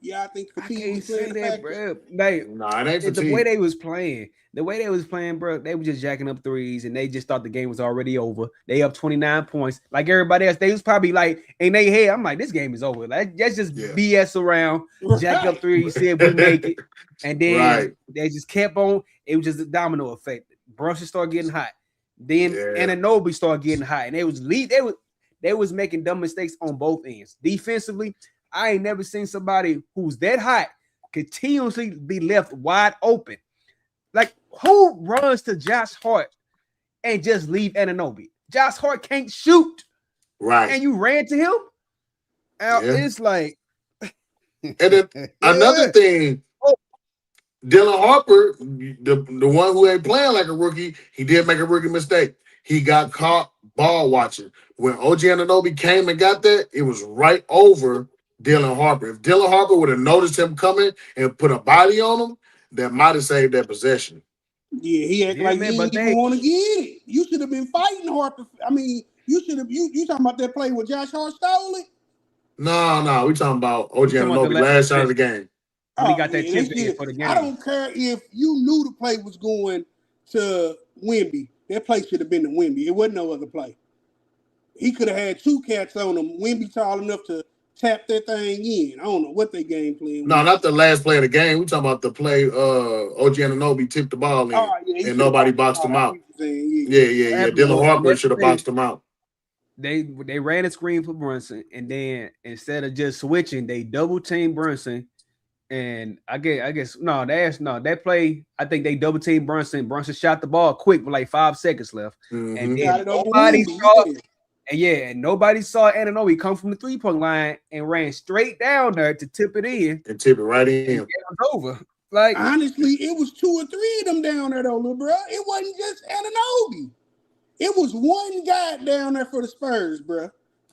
Y'all think fatigue is a factor? Bro. Like, it ain't fatigue. The way they was playing, bro, they were just jacking up threes and they just thought the game was already over. They up 29 points. Like everybody else, they was probably like, in their head, I'm like, this game is over. Like, let's just BS around, jack up threes, see if we make it. And then they just kept on. It was just a domino effect. Brunson started getting hot. Then Anunoby started getting hot. And they was making dumb mistakes on both ends. Defensively, I ain't never seen somebody who's that hot continuously be left wide open. Like, who runs to Josh Hart and just leave Anunoby? Josh Hart can't shoot. Right. And you ran to him? It's like... And then another thing, Dylan Harper, the one who ain't playing like a rookie, he did make a rookie mistake. He got caught ball watching. When OG Anunoby came and got that, it was right over Dylan Harper. If Dylan Harper would have noticed him coming and put a body on him, that might have saved that possession. Yeah, he act like he didn't even want to get it. You should have been fighting Harper. I mean, You should have. You talking about that play where Josh Hart stole it? No, we talking about OG talking about Anunoby last shot of the game. When he got that man, tip in for the game. I don't care if you knew the play was going to Wemby. That play should have been to Wemby. It wasn't no other play. He could have had two cats on him. Wemby tall enough to tap that thing in. I don't know what they game plan. No, not the last play of the game. We talking about the play. OG Anunoby tipped the ball in, and nobody boxed him out. Yeah. Dylan Harper should have boxed him out. They ran a screen for Brunson, and then instead of just switching, they double teamed Brunson. And I guess that play. I think they double teamed Brunson. Brunson shot the ball quick with like 5 seconds left, and then nobody saw Anunoby come from the 3-point line and ran straight down there to tip it in and tip it right in. It was over. Like honestly, it was 2 or 3 of them down there though, little bro. It wasn't just Anunoby. It was one guy down there for the Spurs, bro.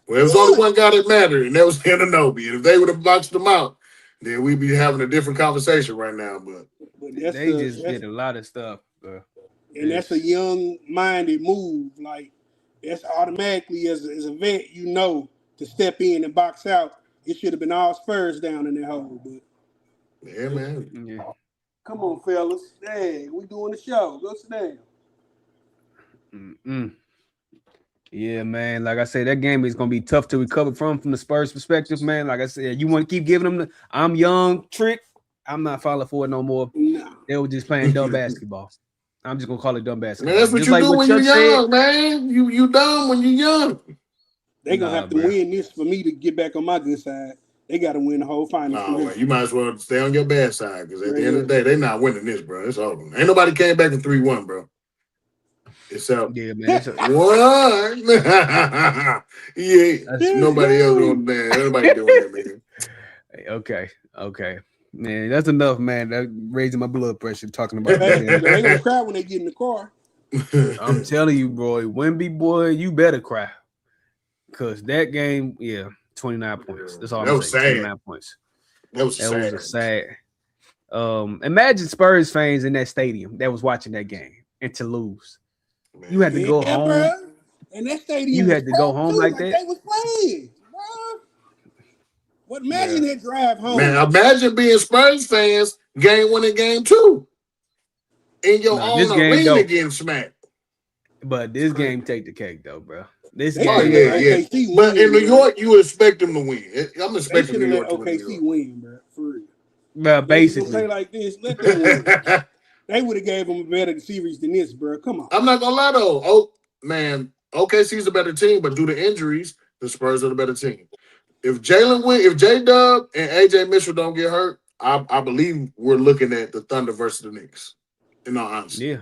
Well, it was only one guy that mattered, and that was Anunoby. And if they would have boxed him out, then we'd be having a different conversation right now. But they just did a lot of stuff, bro. And that's a young-minded move. Like, that's automatically, as a vet, you know, to step in and box out. It should have been all Spurs down in that hole. But yeah, man. Yeah. Come on, fellas. Hey, we doing the show. Go sit down. Yeah, man. Like I said, that game is gonna be tough to recover from the Spurs' perspective, man. Like I said, you want to keep giving them the "I'm young" trick. I'm not falling for it no more. No. They were just playing dumb basketball. I'm just gonna call it dumb basketball. Man, that's what just you like do when you're young, man. You dumb when you're young. They gonna have to win this for me to get back on my good side. They got to win the whole final. No, man, you might as well stay on your bad side because at the end of the day, they're not winning this, bro. It's over. Ain't nobody came back in 3-1, bro. Except yeah, man. What? Nobody else doing that. Everybody doing that, man. Okay. Man, that's enough, man. That raising my blood pressure talking about that. They gonna cry when they get in the car. I'm telling you, boy, Wemby, boy, you better cry. Because that game, 29 points. That's all I'm saying. 29 points. That was sad. Imagine Spurs fans in that stadium that was watching that game and to lose. Man. You had to go home. Bro. And that stadium you had to go home like that. They was playing, bro. What? Imagine that drive home. Man, imagine being Spurs fans, game 1 and game 2. In your own arena getting smacked. But this game take the cake, though, bro. This game, But in New York, you expect them to win. I'm expecting New York to win, bro. For real. Well, basically, play like this. Let them win. They would have gave them a better series than this, bro. Come on. I'm not gonna lie though. Oh man, OKC's a better team, but due to injuries, the Spurs are the better team. If Jalen win, if J-Dub and AJ Mitchell don't get hurt, I believe we're looking at the Thunder versus the Knicks. In all honesty, yeah.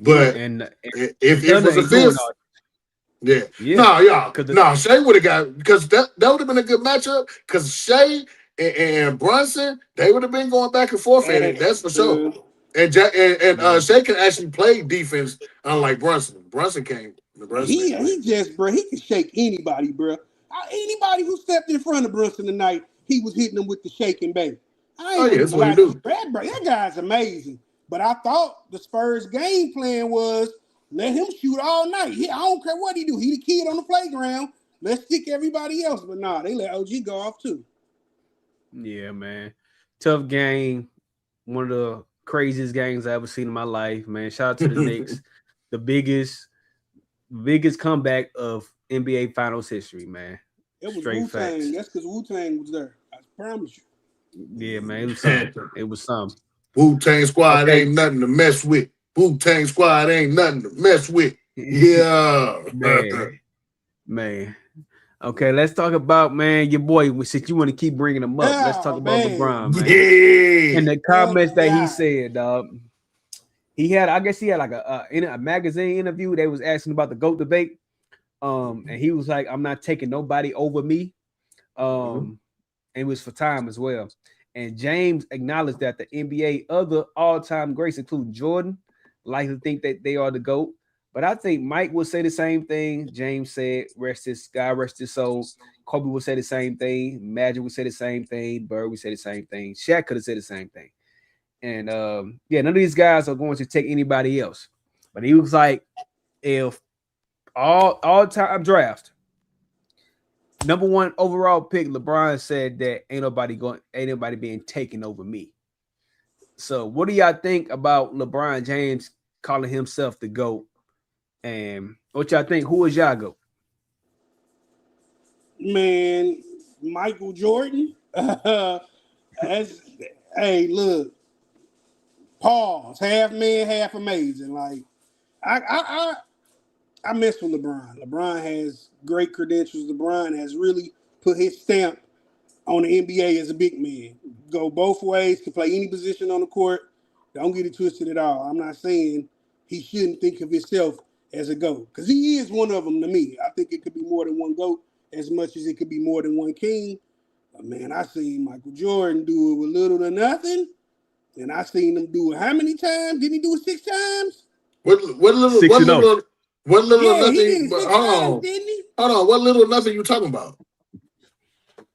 But if it was a fifth, Shea would have got because that would have been a good matchup because Shea and Brunson they would have been going back and forth at it. That's for sure. And Shea can actually play defense, unlike Brunson. Brunson can't. He can shake anybody, bro. Anybody who stepped in front of Brunson tonight, he was hitting them with the shaking baby. That's what he do. That guy's amazing. But I thought the Spurs game plan was let him shoot all night. I don't care what he do. He the kid on the playground. Let's stick everybody else. But nah, they let OG go off too. Yeah, man. Tough game. One of the craziest games I ever seen in my life, man. Shout out to the Knicks. The biggest comeback of NBA Finals history, man. It was Wu-Tang. That's because Wu-Tang was there. I promise you. Yeah, man. It was something. Wu-Tang Squad ain't nothing to mess with. Wu-Tang Squad ain't nothing to mess with. Yeah. Man. Okay, let's talk about, man, your boy. Since you want to keep bringing him up, let's talk about LeBron, man. Yeah. And the comments that he said, dog. He had like a magazine interview. They was asking about the GOAT debate. And he was like, I'm not taking nobody over me. And it was for time as well. And James acknowledged that the NBA other all-time greats, including Jordan, like to think that they are the GOAT. But I think Mike would say the same thing. James said, rest his soul. Kobe would say the same thing. Magic would say the same thing. Bird would say the same thing. Shaq could have said the same thing. And none of these guys are going to take anybody else. But he was like, if all-time draft. Number 1 overall pick, LeBron said that ain't nobody being taken over me. So what do y'all think about LeBron James calling himself the GOAT? And what y'all think? Who is y'all GOAT? Man, Michael Jordan. Hey, look. Pause. Half man, half amazing. Like, I mess with LeBron. LeBron has great credentials. LeBron has really put his stamp on the NBA as a big man. Go both ways, can play any position on the court. Don't get it twisted at all. I'm not saying he shouldn't think of himself as a GOAT, because he is one of them to me. I think it could be more than one GOAT as much as it could be more than one king. But man, I seen Michael Jordan do it with little to nothing. And I seen him do it how many times? Didn't he do it 6 times? What little 6-0. or Yeah, he did nothing? it 6 Hold times, on. didn't he? Hold on. What little or nothing you talking about?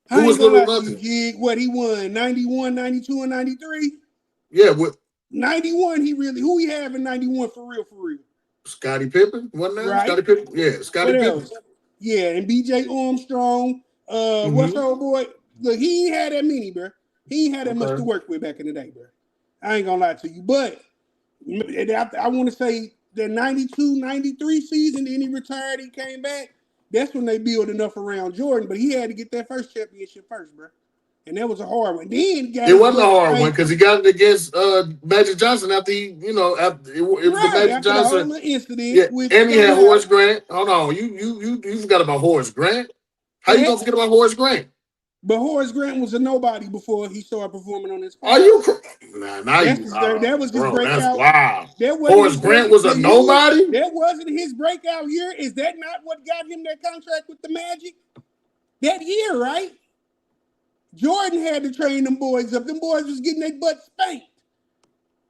I Who was ain't gonna little lie or to you, nothing? Jig. What he won? 91, 92, and 93? Yeah, what 91, who he have in 91 for real? Scottie Pippen? Wasn't that Right? Scottie Pippen? Yeah, Scottie What Pippen. else? Yeah, and BJ Armstrong. What's Mm-hmm. old boy? Look, he ain't had that many, bro. He ain't had that much to Okay. work with back in the day, bro. I ain't gonna lie to you. But I want to say the 92, 93 season, then he retired, he came back. That's when they built enough around Jordan, but he had to get that first championship first, bro. And that was a hard one. Then he got It his wasn't a butt hard one spanked. because he got it against Magic Johnson after it was the Right, Magic after the whole Johnson. little incident Yeah, with and he had throwing Horace out. Grant. Hold on, you forgot about Horace Grant. How you Yeah, gonna forget about Horace Grant? but Horace Grant was a nobody before he started performing on this Are spot. you? Nah, now you. That was his Bro, that's breakout. wild. That wasn't Horace his Grant break. was a nobody. That wasn't his breakout year. Is that not what got him that contract with the Magic? That year, right? Jordan had to train them boys up. Them boys was getting their butt spanked.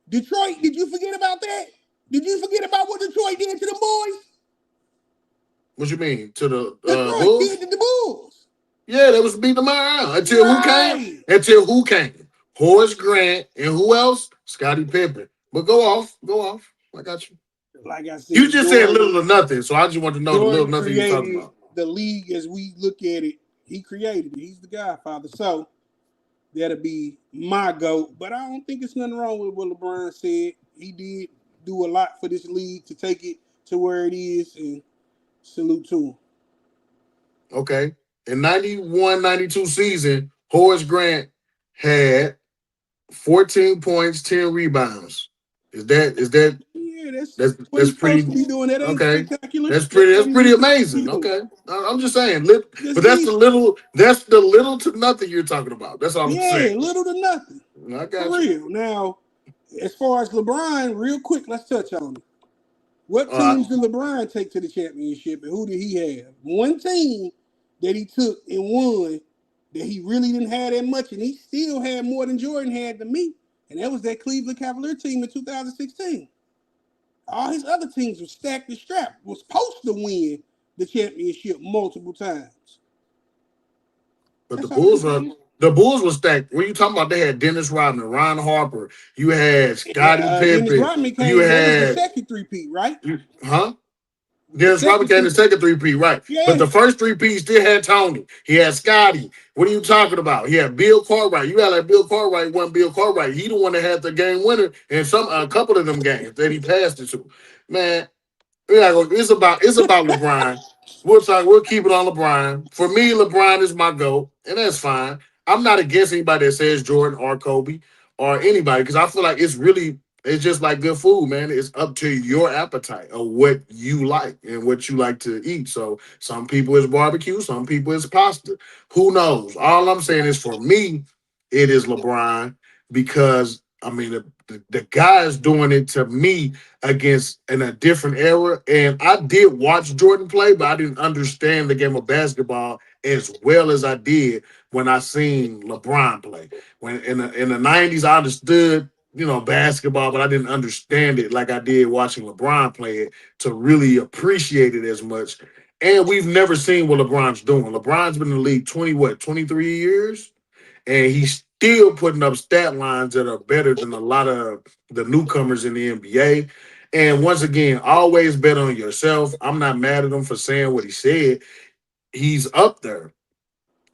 Detroit, did you forget about that? Did you forget about what Detroit did to them boys? What you mean to the Detroit Bulls? did to the Bulls. Yeah, they was beating them around until who came? Right. Until who came? Horace Grant and who else? Scottie Pippen. But go off. I got you. Like I You said, just said little or nothing, so I just want to know the little Jordan nothing you're talking created about. the league as we look at it. He created it. He's the godfather. So that'll be my GOAT. But I don't think it's nothing wrong with what LeBron said. He did do a lot for this league to take it to where it is, and salute to him. Okay. In 91-92 season, Horace Grant had 14 points, 10 rebounds. Is that Yeah, that's what that's he's supposed pretty to be doing. That ain't okay? spectacular. That's That's what pretty he's supposed to be amazing. doing. Okay. I'm just saying, That's but that's decent. the little to nothing you're talking about. That's all I'm Yeah, saying. little to nothing. I For got you. real. Now, as far as LeBron, real quick, let's touch on it. What All right. teams did LeBron take to the championship, and who did he have? One team that he took and won that he really didn't have that much, and he still had more than Jordan had to me, and that was that Cleveland Cavalier team in 2016. All his other teams were stacked and strapped, was supposed to win the championship multiple times. But That's all I'm saying. The Bulls were stacked. What are you talking about? They had Dennis Rodman, Ron Harper. You had Scottie Dennis Pippen. Rodman You came, that was the had second three-peat, right? huh? The Dennis Rodman second came the three, second 3P, right? But yeah. the first 3P still had Tony. He had Scotty. What are you talking about? He had Bill Cartwright. You had like Bill Cartwright wasn't Bill Cartwright. He the one that had the game winner in a couple of them games that he passed it to. Man, it's about LeBron. We'll keep it on LeBron. For me, LeBron is my GOAT, and that's fine. I'm not against anybody that says Jordan or Kobe or anybody, because I feel like it's just like good food, man. It's up to your appetite of what you like and what you like to eat. So some people it's barbecue, some people it's pasta. Who knows? All I'm saying is for me, it is LeBron because I mean the guy is doing it to me against in a different era. And I did watch Jordan play, but I didn't understand the game of basketball as well as I did when I seen LeBron play. When in the 90s, I understood, basketball, but I didn't understand it like I did watching LeBron play it to really appreciate it as much. And we've never seen what LeBron's doing. LeBron's been in the league 23 years? And he's still putting up stat lines that are better than a lot of the newcomers in the NBA. And once again, always bet on yourself. I'm not mad at him for saying what he said. He's up there.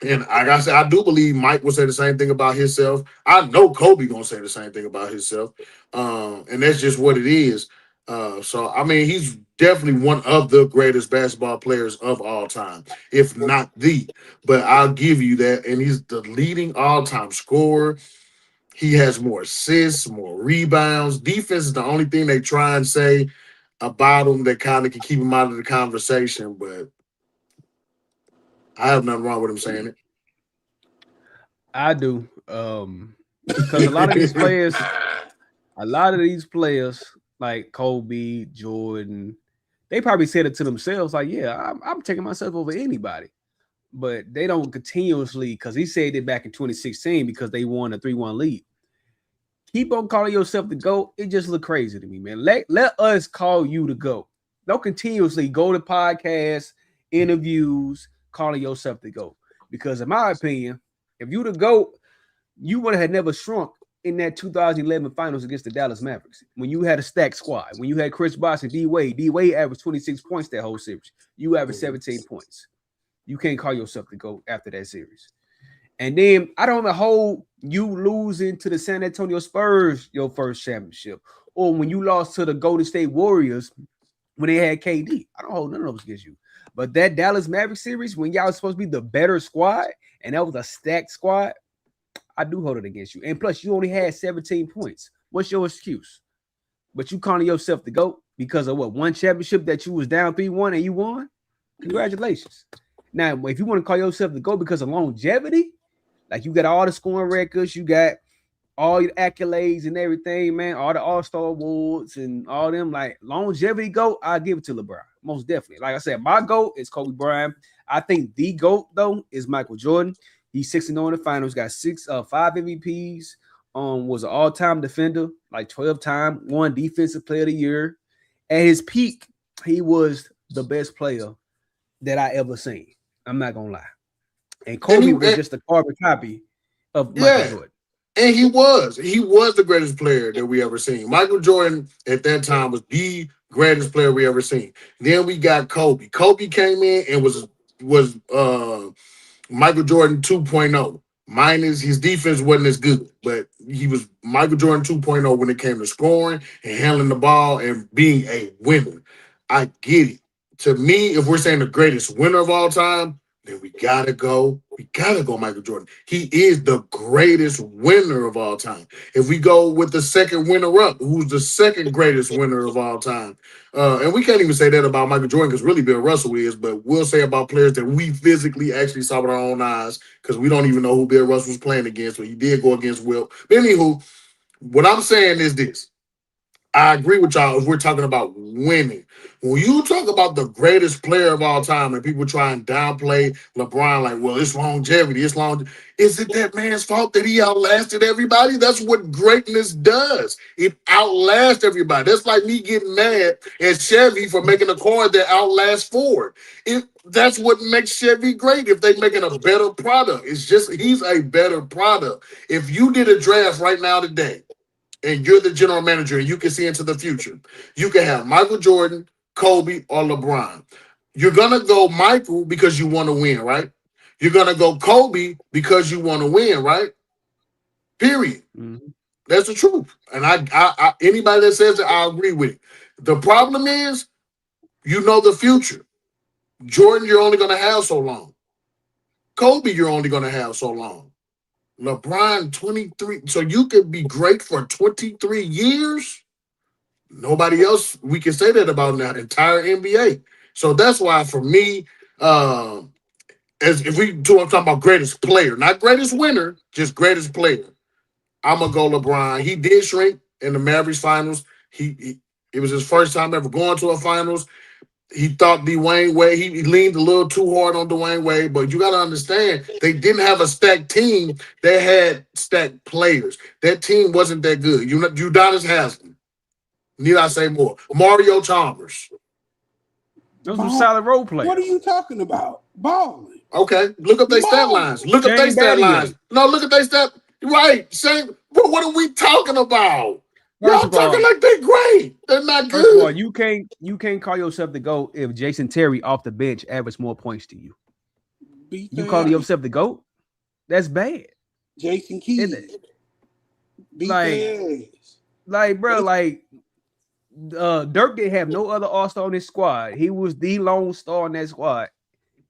And like I said, I do believe Mike will say the same thing about himself. I know Kobe gonna say the same thing about himself. And that's just what it is. So I mean, he's definitely one of the greatest basketball players of all time, if not the. But I'll give you that. And he's the leading all-time scorer. He has more assists, more rebounds. Defense is the only thing they try and say about him that kind of can keep him out of the conversation. But I have nothing wrong with him saying it. I do. Because a lot of these players, like Kobe, Jordan, they probably said it to themselves, like, yeah, I'm taking myself over anybody. But they don't continuously, because he said it back in 2016 because they won a 3-1 lead. Keep on calling yourself the GOAT. It just look crazy to me, man. Let us call you the GOAT. Don't continuously go to podcasts, interviews, calling yourself the GOAT. Because in my opinion, if you the GOAT, you would have never shrunk in that 2011 finals against the Dallas Mavericks. When you had a stacked squad, when you had Chris Bosh and D-Wade averaged 26 points that whole series. You averaged 17 points. You can't call yourself the GOAT after that series. And then I don't hold you losing to the San Antonio Spurs your first championship, or when you lost to the Golden State Warriors when they had KD. I don't hold none of those against you. But that Dallas Mavericks series, when y'all was supposed to be the better squad, and that was a stacked squad, I do hold it against you. And plus, you only had 17 points. What's your excuse? But you calling yourself the GOAT because of what? One championship that you was down 3-1 and you won? Congratulations. Now, if you want to call yourself the GOAT because of longevity, like you got all the scoring records, you got all your accolades and everything, man, all the All-Star awards and all them, like longevity GOAT, I'll give it to LeBron. Most definitely. Like I said, my GOAT is Kobe Bryant. I think the GOAT, though, is Michael Jordan. He's 6-0 in the finals, got 5 MVPs, was an all-time defender, like 12-time, won Defensive Player of the Year. At his peak, he was the best player that I ever seen. I'm not gonna lie. And Kobe was just a carbon copy of Michael Jordan. And he was the greatest player that we ever seen. Michael Jordan at that time was the greatest player we ever seen. Then we got Kobe. Kobe came in and was Michael Jordan 2.0. Minus his defense wasn't as good, but he was Michael Jordan 2.0 when it came to scoring and handling the ball and being a winner. I get it. To me, if we're saying the greatest winner of all time, then we gotta go Michael Jordan. He is the greatest winner of all time. If we go with the second winner up, who's the second greatest winner of all time? And we can't even say that about Michael Jordan because really Bill Russell is, but we'll say about players that we physically actually saw with our own eyes because we don't even know who Bill Russell was playing against, but he did go against Wilt. But anywho, what I'm saying is this. I agree with y'all if we're talking about winning. When you talk about the greatest player of all time and people try and downplay LeBron like, well, it's longevity, is it that man's fault that he outlasted everybody? That's what greatness does. It outlasts everybody. That's like me getting mad at Chevy for making a car that outlasts Ford. That's what makes Chevy great if they're making a better product. It's just he's a better product. If you did a draft right now today, and you're the general manager and you can see into the future, you can have Michael Jordan, Kobe, or LeBron. You're going to go Michael because you want to win, right? You're going to go Kobe because you want to win, right? Period. Mm-hmm. That's the truth. And I anybody that says that, I agree with it. The problem is, you know the future. Jordan, you're only going to have so long. Kobe, you're only going to have so long. LeBron, 23. So you could be great for 23 years. Nobody else, we can say that about that entire NBA. So that's why for me, as if I'm talking about greatest player, not greatest winner, just greatest player, I'm going to go LeBron. He did shrink in the Mavericks finals. It was his first time ever going to a finals. He thought Dwayne Wade, he leaned a little too hard on Dwayne Wade, but you got to understand, they didn't have a stacked team. They had stacked players. That team wasn't that good. Udonis Haslem. Need I say more? Mario Chalmers. Those were solid role players. What are you talking about? Balling. Okay, look up their stat lines. Look up their stat lines. No, look at their stat. Right, same. But what are we talking about? Y'all talking like they great. They're not good. First of all, you can't call yourself the GOAT if Jason Terry off the bench averaged more points to you. You calling yourself the GOAT? That's bad. Jason Kidd. Like, bro, like Dirk didn't have no other all-star on his squad. He was the lone star in that squad,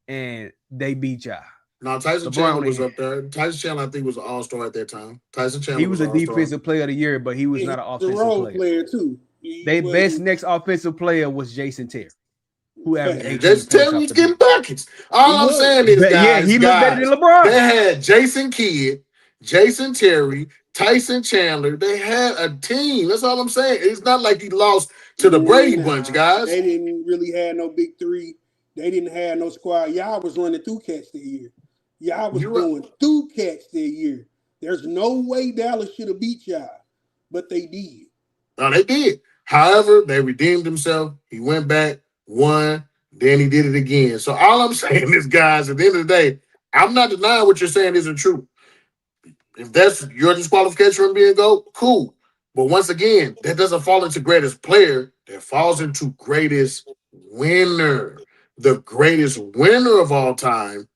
and they beat y'all. No, Tyson Chandler was up there. Tyson Chandler, I think, was an all-star at that time. Tyson Chandler he was a defensive player of the year, but he was not an offensive player too. Their best next offensive player was Jason Terry, who averaged Jason Terry was getting buckets. All I'm saying is, guys, he looked better than LeBron. They had Jason Kidd, Jason Terry, Tyson Chandler. They had a team. That's all I'm saying. It's not like he lost to the Brady bunch, guys. They didn't really have no big three. They didn't have no squad. Y'all was running through cats that year. Y'all was going through cats that year. There's no way Dallas should have beat y'all, but they did. No, they did. However, they redeemed themselves. He went back, won, then he did it again. So all I'm saying is, guys, at the end of the day, I'm not denying what you're saying isn't true. If that's your disqualification from being GOAT, cool. But once again, that doesn't fall into greatest player. That falls into greatest winner. The greatest winner of all time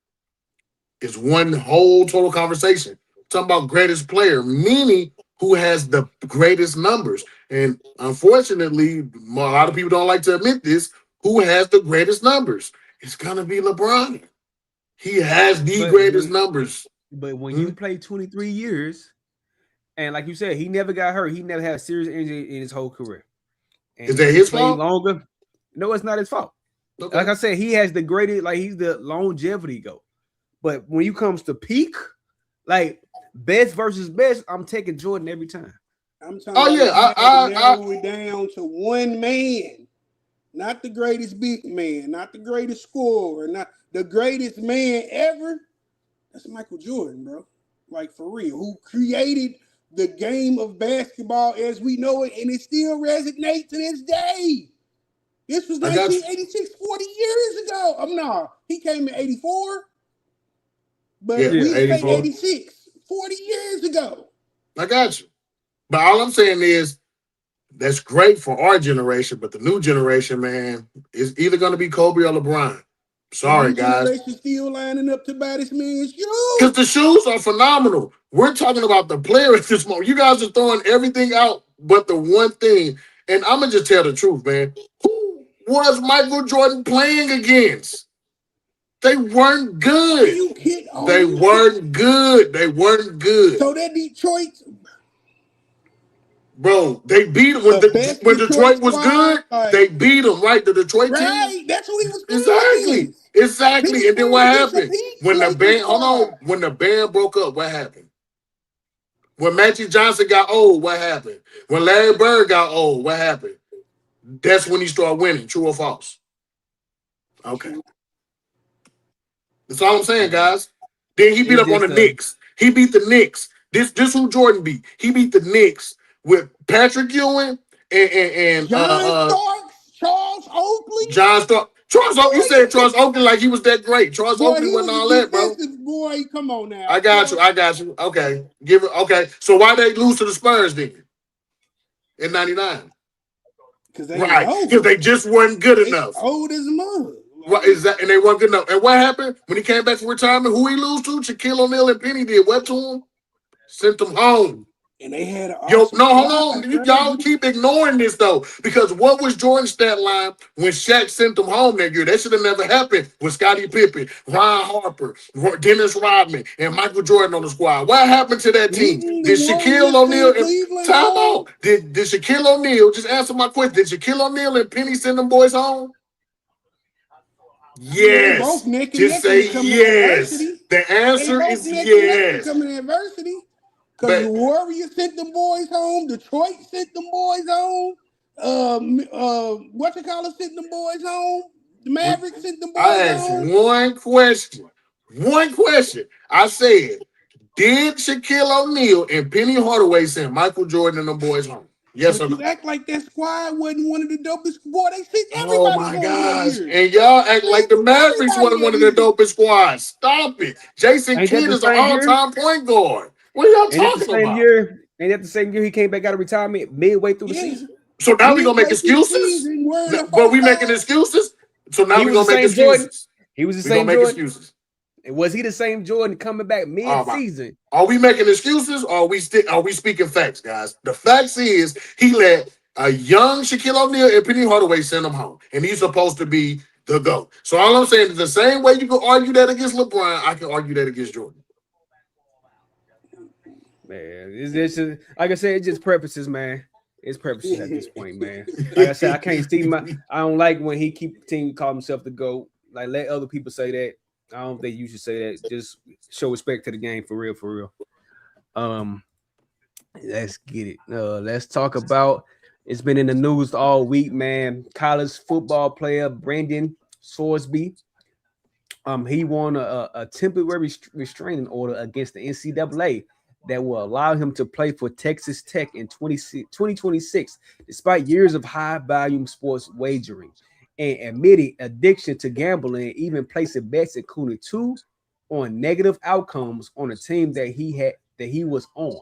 is one whole total conversation. Talking about greatest player, meaning who has the greatest numbers. And unfortunately, a lot of people don't like to admit this. Who has the greatest numbers? It's going to be LeBron. He has the greatest numbers. But when you play 23 years, and like you said, he never got hurt. He never had a serious injury in his whole career. And is that his fault? Longer? No, it's not his fault. Okay. Like I said, he has the greatest, like he's the longevity GOAT. But when you comes to peak, like best versus best, I'm taking Jordan every time. I'm talking I narrow it down to one man, not the greatest big man, not the greatest scorer, not the greatest man ever. That's Michael Jordan, bro. Like for real, who created the game of basketball as we know it, and it still resonates to this day. This was 1986, 40 years ago. He came in 84. But we say 86, 40 years ago. I got you. But all I'm saying is that's great for our generation, but the new generation, man, is either going to be Kobe or LeBron. Sorry, guys. Generation still lining up to buy this man's shoes. Because the shoes are phenomenal. We're talking about the player at this moment. You guys are throwing everything out but the one thing. And I'm going to just tell the truth, man. Who was Michael Jordan playing against? They weren't good. They weren't good. They weren't good. So that Detroit, bro, they beat him when Detroit was good. They beat him, right? The Detroit team. Right, that's what he was. Exactly. And then what happened when the band? Hold on. When the band broke up, what happened? When Magic Johnson got old, what happened? When Larry Bird got old, what happened? That's when he started winning. True or false? Okay. That's all I'm saying, guys. Then he beat up on the Knicks. He beat the Knicks. This who Jordan beat. He beat the Knicks with Patrick Ewing and John Starks, Charles Oakley. Charles Oakley. You said Charles Oakley like he was that great. Charles Oakley wasn't all that, bro. Boy, come on now. I got you. Okay. Okay. So why they lose to the Spurs then? In 99. Because they just weren't good enough. Old as a mother. What is that? And they weren't good enough. And what happened when he came back from retirement? Who he lose to? Shaquille O'Neal and Penny did what to him? Sent him home. And they had hold on. Y'all keep ignoring this though, because what was Jordan's stat line when Shaq sent them home that year? That should have never happened with Scottie Pippen, Ron Harper, Dennis Rodman, and Michael Jordan on the squad. What happened to that team? Did Shaquille O'Neal time out? Did Shaquille O'Neal just answer my question? Did Shaquille O'Neal and Penny send them boys home? Yes. Just say yes. The answer is yes. Because Warriors sent them boys home. Detroit sent them boys home. Sent them boys home. The Mavericks sent them boys home. I asked one question. I said, did Shaquille O'Neal and Penny Hardaway send Michael Jordan and the boys home? Yes or no? You act like that squad wasn't one of the dopest. Boy, they sent everybody. Oh my gosh! And y'all act like the Mavericks wasn't one of the dopest squads. Stop it! Jason Kidd is an all-time point guard. What are y'all talking about? Ain't Ain't that the same year he came back out of retirement midway through the season? So now we gonna make excuses, but we making excuses. So now we gonna make excuses. He was the We gonna same make Jordan. excuses. Was he the same Jordan coming back mid-season? Are we making excuses or are we speaking facts, guys? The facts is he let a young Shaquille O'Neal and Penny Hardaway send him home, and he's supposed to be the GOAT. So all I'm saying is the same way you can argue that against LeBron, I can argue that against Jordan. Man, it's just like I said, it's just preferences, man. It's preferences at this point, man. Like I said, I can't see I don't like when he continue to call himself the GOAT. Like, let other people say that. I don't think you should say that. Just show respect to the game for real, for real. Let's get it. Let's talk about. It's been in the news all week, man. College football player Brandon Sorsby. He won a temporary restraining order against the NCAA that will allow him to play for Texas Tech in 2026, despite years of high-volume sports wagering and admitting addiction to gambling, and even placing bets including 2 on negative outcomes on a team that he was on.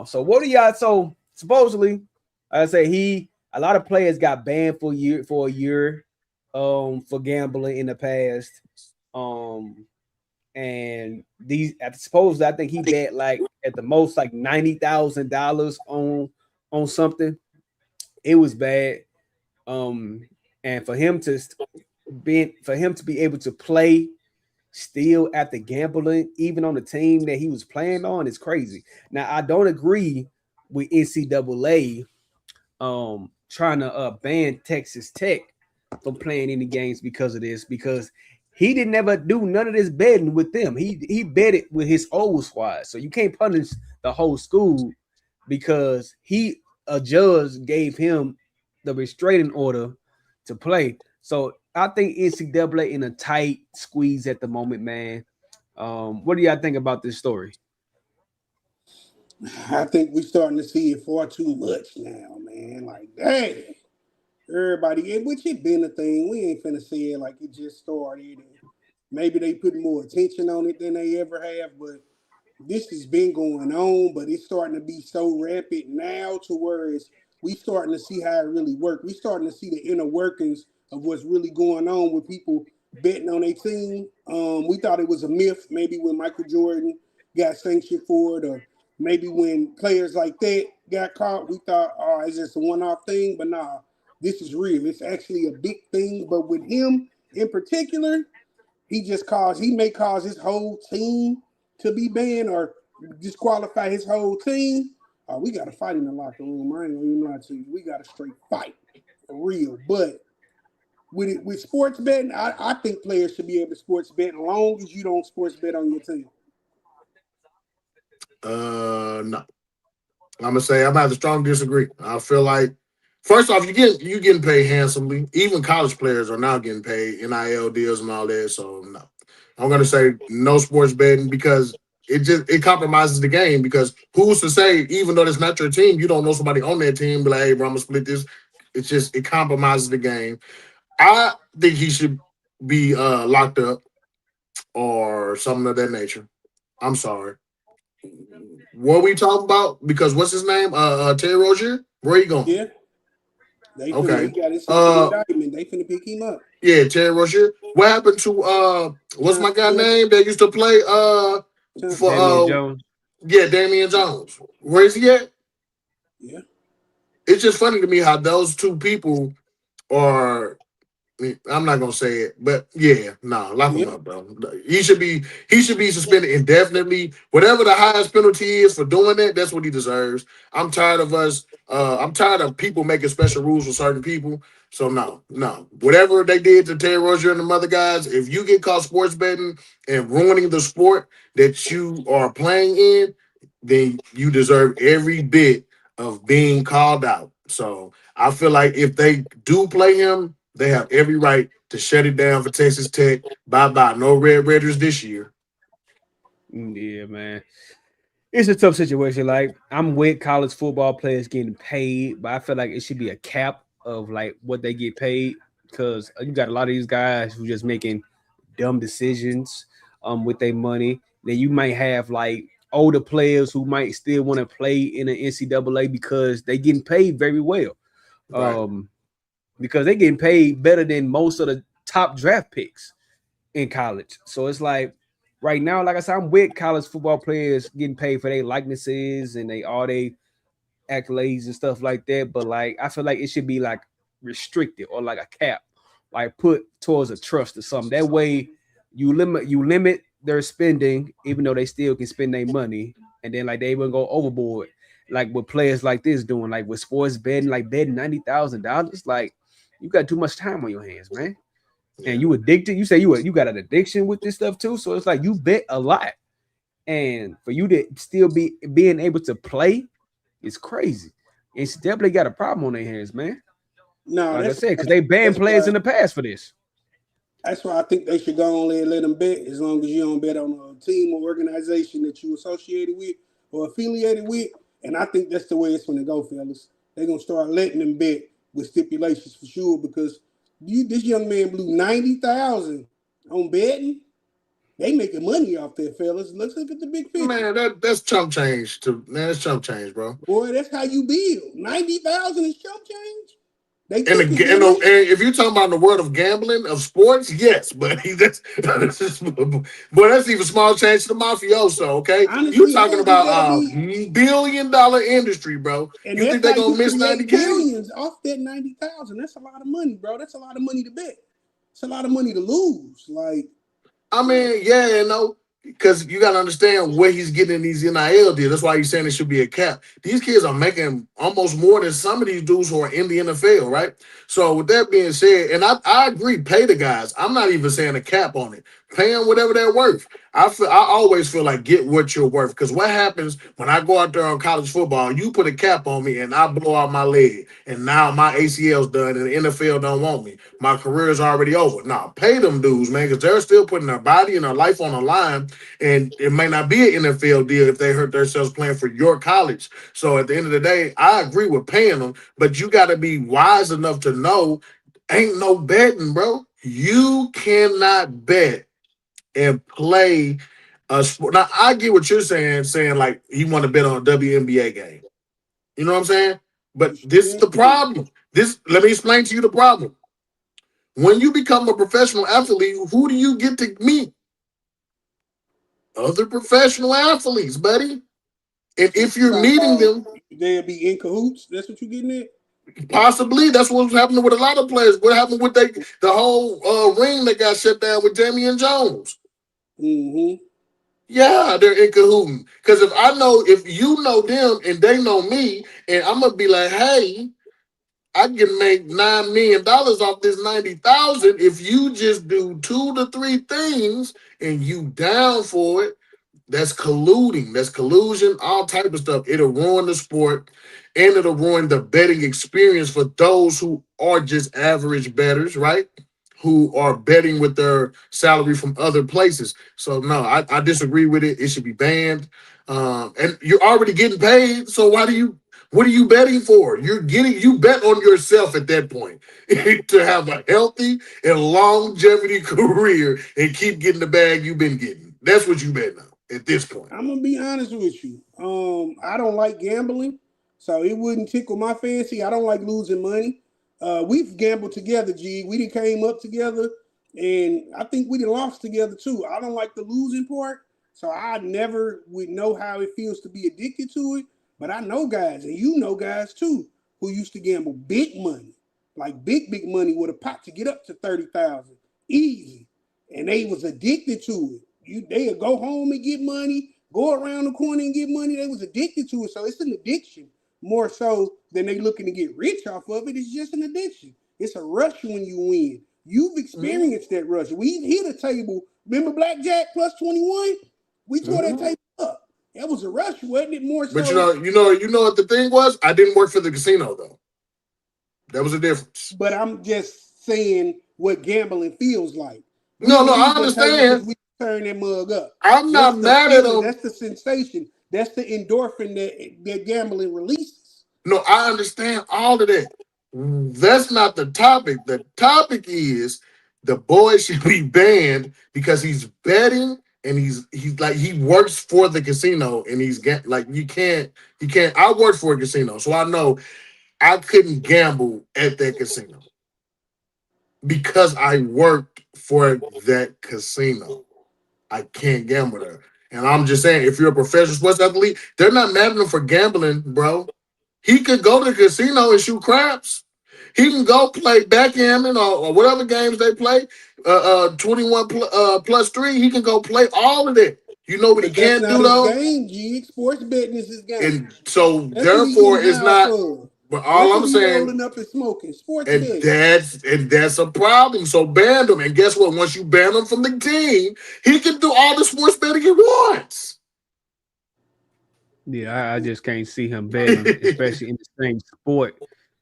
So what do y'all? So supposedly, I say a lot of players got banned for a year for gambling in the past. And these, I suppose, I think he bet like at the most like $90,000 on something. It was bad. And for him to be able to play still after gambling, even on the team that he was playing on, is crazy. Now, I don't agree with NCAA trying to ban Texas Tech from playing any games because of this, because he didn't ever do none of this betting with them. He betted with his old squad. So you can't punish the whole school because a judge gave him the restraining order to play. So I think NCAA in a tight squeeze at the moment, man. What do y'all think about this story? I think we're starting to see it far too much now, man. Like, dang. Everybody, which it been a thing. We ain't finna say it like it just started. And maybe they put more attention on it than they ever have, but this has been going on, but it's starting to be so rampant now to where we starting to see how it really works. We starting to see the inner workings of what's really going on with people betting on their team. We thought it was a myth, maybe when Michael Jordan got sanctioned for it, or maybe when players like that got caught, we thought, oh, it's just a one-off thing, but nah, this is real. It's actually a big thing. But with him in particular, he may cause his whole team to be banned or disqualify his whole team. We got to fight in the locker room. I ain't gonna even lie to you. We got a straight fight for real. But with sports betting, I think players should be able to sports bet as long as you don't sports bet on your team. No. I'm gonna say I'm gonna have to strong disagree. I feel like, first off, you getting paid handsomely. Even college players are now getting paid NIL deals and all that. So no, I'm gonna say no sports betting because it compromises the game. Because who's to say, even though it's not your team, you don't know somebody on that team, be like, hey, bro, I'm gonna split this. It compromises the game. I think he should be locked up or something of that nature. I'm sorry. What we talking about? Because what's his name? Terry Rozier. Where you going? Yeah. He got his indictment. They finna pick him up. Yeah, Terry Rozier. What happened to what's my guy name that used to play for Damian Jones? Yeah, Damian Jones. Where is he at? Yeah. It's just funny to me how those two people are. I'm not gonna say it, but yeah, lock him up, bro. He should be suspended indefinitely. Whatever the highest penalty is for doing that, that's what he deserves. I'm tired of us. I'm tired of people making special rules for certain people. So no. Whatever they did to Terry Rozier and the other guys, if you get caught sports betting and ruining the sport that you are playing in, then you deserve every bit of being called out. So I feel like if they do play him, they have every right to shut it down for Texas Tech. Bye-bye. No Red Raiders this year. Yeah, man. It's a tough situation. Like, I'm with college football players getting paid, but I feel like it should be a cap of like what they get paid, because you got a lot of these guys who just making dumb decisions with their money. Then you might have like older players who might still want to play in the NCAA because they getting paid very well. Right. Because they getting paid better than most of the top draft picks in college. So it's like right now, like I said, I'm with college football players getting paid for their likenesses and they all they accolades and stuff like that. But like I feel like it should be like restricted or like a cap, like put towards a trust or something. That way you limit their spending, even though they still can spend their money, and then like they wouldn't go overboard. Like with players like this doing, like with sports betting, like betting $90,000, like you got too much time on your hands, man. Yeah. And you addicted. You say you got an addiction with this stuff too. So it's like you bet a lot, and for you to still be being able to play is crazy. It's definitely got a problem on their hands, man. No, Like I said, because they banned players in the past for this. That's why I think they should go on and let them bet, as long as you don't bet on a team or organization that you associated with or affiliated with. And I think that's the way it's going to go, fellas. They're going to start letting them bet with stipulations for sure, because this young man blew $90,000 on betting. They making money off that, fellas. Let's look at the big picture. Man, that's chump change. That's chump change, bro. Boy, that's how you build. $90,000 is chump change. And if you're talking about the world of gambling, of sports, yes, but that's even small change to the mafioso, okay? Honestly, you're talking about $1 billion industry, bro. And you think they're going to miss 90K? Millions off that 90,000. That's a lot of money, bro. That's a lot of money to bet. It's a lot of money to lose. Like, I mean, yeah, no, because you got to understand where he's getting these NIL deals. That's why he's saying it should be a cap. These kids are making almost more than some of these dudes who are in the NFL, right? So with that being said, and I agree, pay the guys. I'm not even saying a cap on it. Pay them whatever they're worth. I always feel like get what you're worth, because what happens when I go out there on college football, you put a cap on me and I blow out my leg, and now my ACL's done and the NFL don't want me. My career is already over. Now, pay them dudes, man, because they're still putting their body and their life on the line, and it may not be an NFL deal if they hurt themselves playing for your college. So at the end of the day, I agree with paying them, but you got to be wise enough to know ain't no betting, bro. You cannot bet and play a sport. Now, I get what you're saying like he want to bet on a WNBA game. You know what I'm saying? But this is the problem. Let me explain to you the problem. When you become a professional athlete, who do you get to meet? Other professional athletes, buddy. And if you're meeting them, they'll be in cahoots. That's what you're getting at? Possibly. That's what's happening with a lot of players. What happened with the whole ring that got shut down with Damian Jones? Mm-hmm. Yeah, they're in cahoots. Because if you know them and they know me, and I'm gonna be like, hey, I can make $9 million off this 90,000 if you just do 2 to 3 things and you down for it. That's colluding. That's collusion, all type of stuff. It'll ruin the sport, and it'll ruin the betting experience for those who are just average bettors, right? Who are betting with their salary from other places. So no, I disagree with it. It should be banned. And you're already getting paid. So what are you betting for? You bet on yourself at that point to have a healthy and longevity career and keep getting the bag you've been getting. That's what you bet on at this point. I'm gonna be honest with you. I don't like gambling, so it wouldn't tickle my fancy. I don't like losing money. We've gambled together, G. We done came up together, and I think we done lost together too. I don't like the losing part, so I never would know how it feels to be addicted to it. But I know guys, and you know guys too, who used to gamble big money, like big money with a pot to get up to 30,000 easy, and they was addicted to it. They'd go home and get money, go around the corner and get money. They was addicted to it. So it's an addiction more so than they looking to get rich off of it. It's just an addiction. It's a rush when you win. You've experienced that rush. We hit a table. Remember blackjack plus 21? We tore that table up. That was a rush, wasn't it? More so. But you know what the thing was? I didn't work for the casino though. That was a difference. But I'm just saying what gambling feels like. No, I understand. We turn that mug up. I'm not mad at them. That's the sensation. That's the endorphin that gambling releases. No, I understand all of that. That's not the topic. The topic is the boy should be banned because he's betting and he's like he works for the casino, and he's like you can't. I worked for a casino, so I know I couldn't gamble at that casino because I worked for that casino. I can't gamble there. And I'm just saying, if you're a professional sports athlete, they're not mad at him for gambling, bro. He could go to the casino and shoot craps. He can go play backgammon or whatever games they play. 21 plus 3. He can go play all of that. You know what he But that's can't not do his though? game, G. Sports betting is his game. And so That's what he therefore getting it's high not. for. But all That's I'm what he saying, rolling up and smoking. Sports and betting. that's a problem. So ban him. And guess what? Once you ban him from the team, he can do all the sports betting he wants. Yeah, I just can't see him betting, especially in the same sport.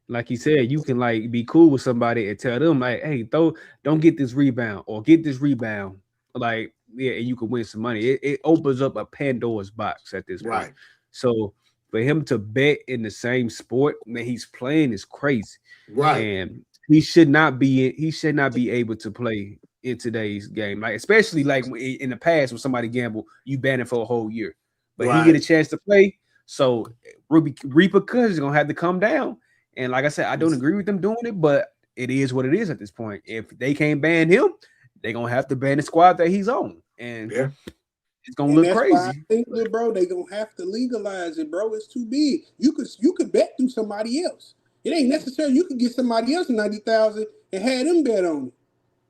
Like he said, you can like be cool with somebody and tell them like, "Hey, don't get this rebound or get this rebound." Like, yeah, and you can win some money. It opens up a Pandora's box at this point. Right. So for him to bet in the same sport that he's playing is crazy, Right. and he should not be. He should not be able to play in today's game. Like especially like in the past when somebody gambled, you ban it for a whole year, but he get a Right. chance to play. So repercussions are gonna have to come down. And like I said, I don't agree with them doing it, but it is what it is at this point. If they can't ban him, they're gonna have to ban the squad that he's on, and Yeah. it's gonna And look that's why I crazy. think, that, bro, they gonna have to legalize it, bro. It's too big. You could bet through somebody else. It ain't necessary. You could get somebody else 90,000 and have them bet on it.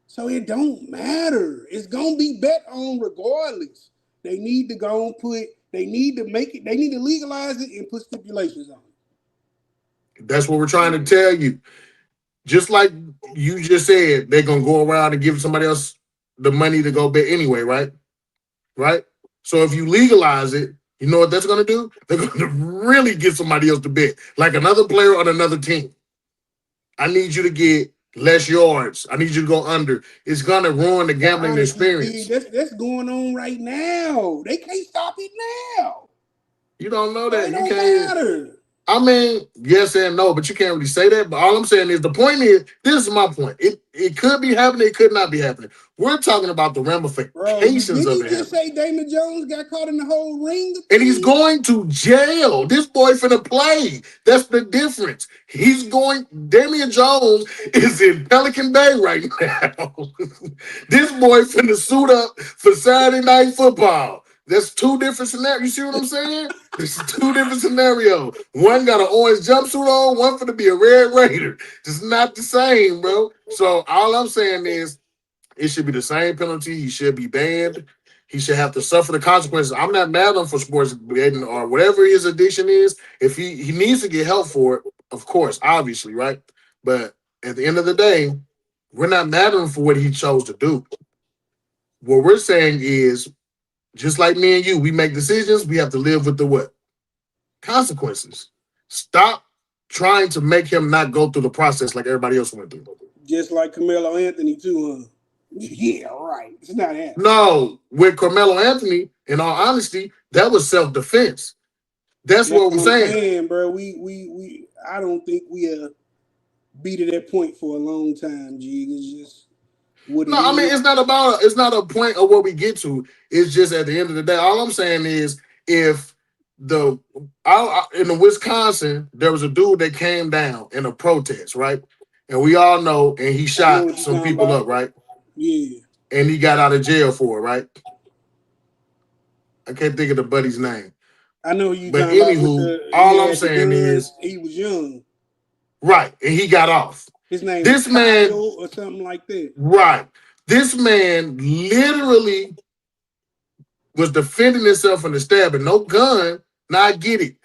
So it don't matter. It's gonna be bet on regardless. They need to go and put. They need to make it. They need to legalize it and put stipulations on it. That's what we're trying to tell you. Just like you just said, they're gonna go around and give somebody else the money to go bet anyway, right? Right? So if you legalize it, you know what that's gonna do? They're gonna really get somebody else to bet, like another player on another team. I need you to get less yards. I need you to go under. It's gonna ruin the But gambling honestly, G, experience. that's going on right now. They can't stop it now. You don't know So that. it You don't can't. matter. I mean, yes and no, but you can't really say that. But all I'm saying is the point is, this is my point. It could be happening, it could not be happening. We're talking about the Bro, ramifications didn't of you it just happening. say Damon Jones got caught in the whole ring? And he's going to jail. This boy finna play. That's the difference. Damian Jones is in Pelican Bay right now. This boy finna suit up for Saturday Night Football. That's two different scenarios. You see what I'm saying? It's two different scenarios. One got an orange jumpsuit on, one finna be a Red Raider. It's not the same, bro. So all I'm saying is it should be the same penalty. He should be banned. He should have to suffer the consequences. I'm not mad at him for sports betting or whatever his addiction is. If he needs to get help for it, of course, obviously, right? But at the end of the day, we're not mad at him for what he chose to do. What we're saying is, just like me and you, we make decisions. We have to live with the what? Consequences. Stop trying to make him not go through the process like everybody else went through. Just like Carmelo Anthony, too, huh? Yeah, right. It's not happening. No, with Carmelo Anthony, in all honesty, that was self-defense. That's what I'm saying. Bro. I don't think we be to that point for a long time, G. It's just what it No, I mean is. it's not a point of where we get to. It's just at the end of the day, all I'm saying is if in the Wisconsin, there was a dude that came down in a protest, right? And we all know, and he I know shot what you're some talking people about. up, right? Yeah. And he got out of jail for it, right? I can't think of the buddy's name. I know you But talking about anywho, all I'm the saying gun. is He was young. right, and he got off. His name This was man, Kyle or something like that. right. This man literally was defending himself from the stabbing. No gun. Now I get it.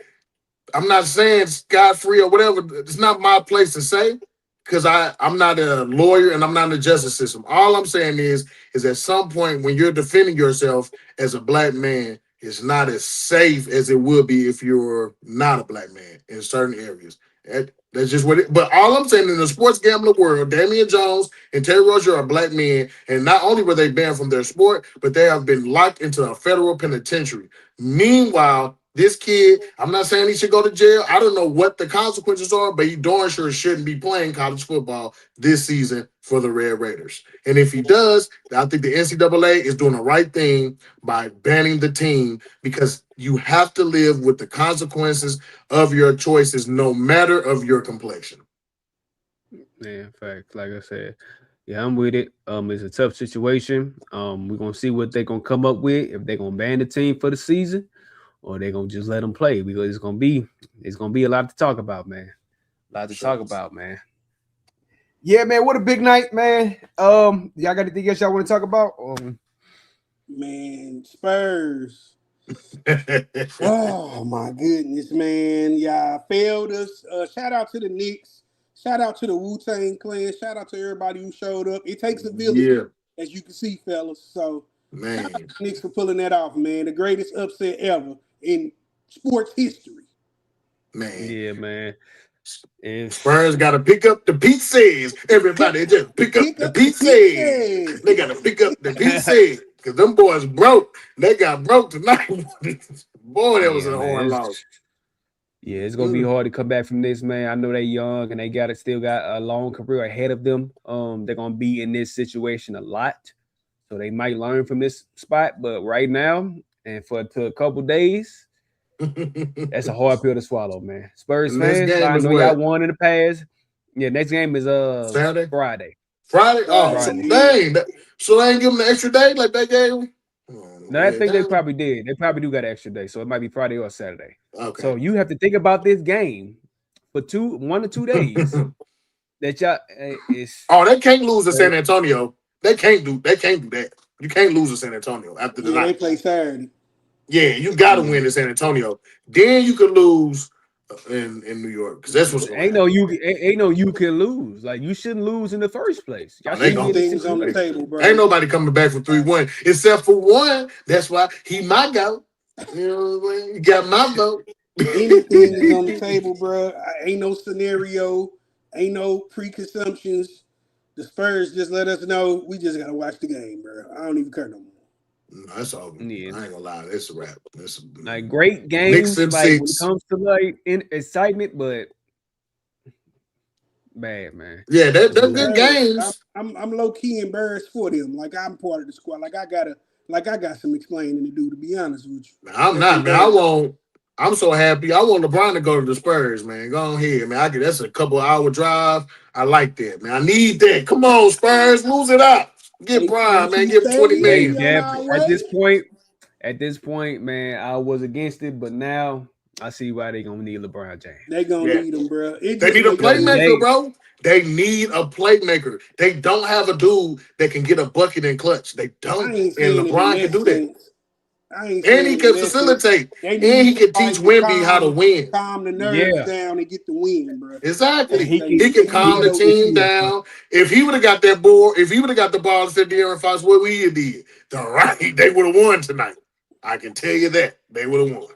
I'm not saying Scott free or whatever. It's not my place to say because I'm not a lawyer and I'm not in the justice system. All I'm saying is at some point when you're defending yourself as a black man, it's not as safe as it would be if you're not a black man in certain areas. That's just what it. But all I'm saying in the sports gambling world, Damian Jones and Terry Rozier are black men, and not only were they banned from their sport, but they have been locked into a federal penitentiary. Meanwhile, this kid, I'm not saying he should go to jail. I don't know what the consequences are, but he darn sure shouldn't be playing college football this season for the Red Raiders. And if he does, I think the NCAA is doing the right thing by banning the team because you have to live with the consequences of your choices, no matter of your complexion. Yeah, in fact, like I said, yeah, I'm with it. It's a tough situation. We're gonna see what they're gonna come up with, if they're gonna ban the team for the season or they're gonna just let them play, because it's gonna be a lot to talk about, man. A lot to talk about, man. Yeah, man. What a big night, man. Y'all got anything else y'all want to talk about? Man, Spurs. Oh my goodness, man. Y'all failed us. Shout out to the Knicks. Shout out to the Wu-Tang Clan. Shout out to everybody who showed up. It takes a village, Yeah, as you can see, fellas. So shout out to man. the Knicks for pulling that off, man. The greatest upset ever in sports history. Man. Yeah, man. And Spurs got to pick up the pieces. Everybody just pick up the pieces. They got to pick up the pieces because them boys broke. They got broke tonight. Boy, that was yeah, an man. horn loss. Yeah, it's gonna be hard to come back from this, man. I know they're young and they still got a long career ahead of them. They're gonna be in this situation a lot, so they might learn from this spot. But right now, and for a couple days, that's a hard pill to swallow, man. Spurs The next fans, game I is know y'all what? won in the past. Yeah, next game is Saturday? Friday. Friday? Oh, so Friday. dang. So they ain't give them the extra day like they gave them? No, I think they probably did. They probably do got an extra day, so it might be Friday or Saturday. Okay. So you have to think about this game for 1 to 2 days. That y'all is. Oh, they can't lose to San Antonio. They can't do that. You can't lose to San Antonio after the Yeah, they night. play Saturday. Yeah, you got to win in San Antonio. Then you could lose in New York because that's what's going to happen. Ain't no you can lose. Like you shouldn't lose in the first place. Y'all Oh, they shouldn't be in this Things on the situation. table, bro. Ain't nobody coming back from 3-1 except for one. That's why he might go. You know what I'm saying? You got my vote. Anything is on the table, bro. Ain't no scenario. Ain't no preconceptions. The Spurs just let us know we just gotta watch the game, bro. I don't even care no more. No, that's all. Yeah. I ain't gonna lie. It's a wrap. Like great games, like when it comes to like in excitement, but bad, man. Yeah, they're good games. I'm low key embarrassed for them. Like I'm part of the squad. Like I got some explaining to do. To be honest with you, I'm not, man. I'm so happy. I want LeBron to go to the Spurs, man. Go on here, man. That's a couple hour drive. I like that, man. I need that. Come on, Spurs, lose it up. Get Brian, man. Give him 20 million. At this point, man, I was against it, but now I see why they're gonna need LeBron James. They gonna need him, bro. They need a playmaker, bro. They need a playmaker. They don't have a dude that can get a bucket and clutch. They don't. And LeBron can do that. And he can facilitate. And he can teach Wemby how to win. Calm the nerves down and get the win, bro. Exactly. He can calm the team down. If he would have got that ball, if he would have got the ball instead of De'Aaron Fox, what we did, they would have won tonight. I can tell you that. They would have won.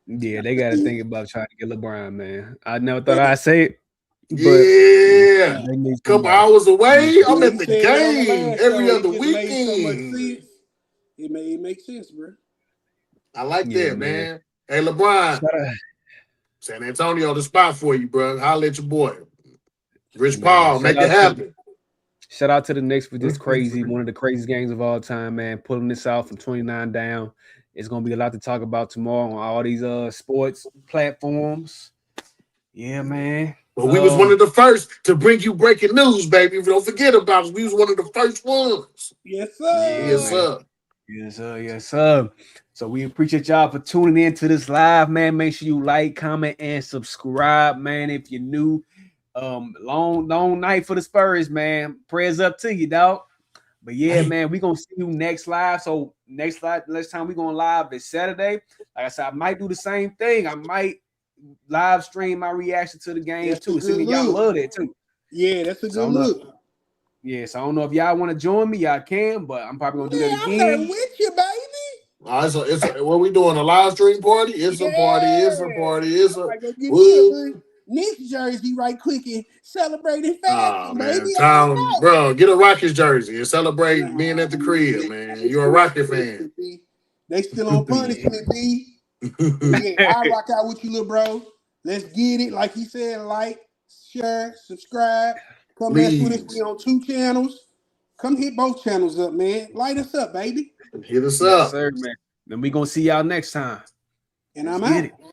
Yeah, they got to think about trying to get LeBron, man. I never thought I'd say it. Yeah. A couple hours away. I'm at the game every other weekend. It may make sense, bro. I like that, man. Hey, LeBron. San Antonio, the spot for you, bro. Holla at your boy. Rich Paul, make it happen. Shout out to the Knicks for this one of the craziest games of all time, man. Pulling this out from 29 down. It's gonna be a lot to talk about tomorrow on all these sports platforms. Yeah, man. But we was one of the first to bring you breaking news, baby. Don't forget about us. We was one of the first ones. Yes, sir. Yes, sir. Yes, sir. Yes, sir. So we appreciate y'all for tuning in to this live, man. Make sure you like, comment, and subscribe, man. If you're new, long night for the Spurs, man. Prayers up to you, dog. But yeah, man, we gonna see you next live. So next time we going live is Saturday. Like I said, I might do the same thing. I might live stream my reaction to the game too. Assuming y'all love that too. Yeah, that's a good look. Yes, I don't know if y'all want to join me, y'all can, but I'm probably gonna do that again. I'm with you, baby. It's what we doing, a live stream party? It's a party. It's a party. It's a Knicks jersey right quick and celebrating fast, baby. Bro, get a Rockets jersey and celebrate being at the crib, man. You're a Rocket fan. They still on punishment, B. I rock out with you, little bro. Let's get it. Like he said, like, share, subscribe. Come mess with us. We on 2 channels. Come hit both channels up, man. Light us up, baby. Hit us Yes, up. sir, man. Then we gonna see y'all next time. And I'm Let's out. get it.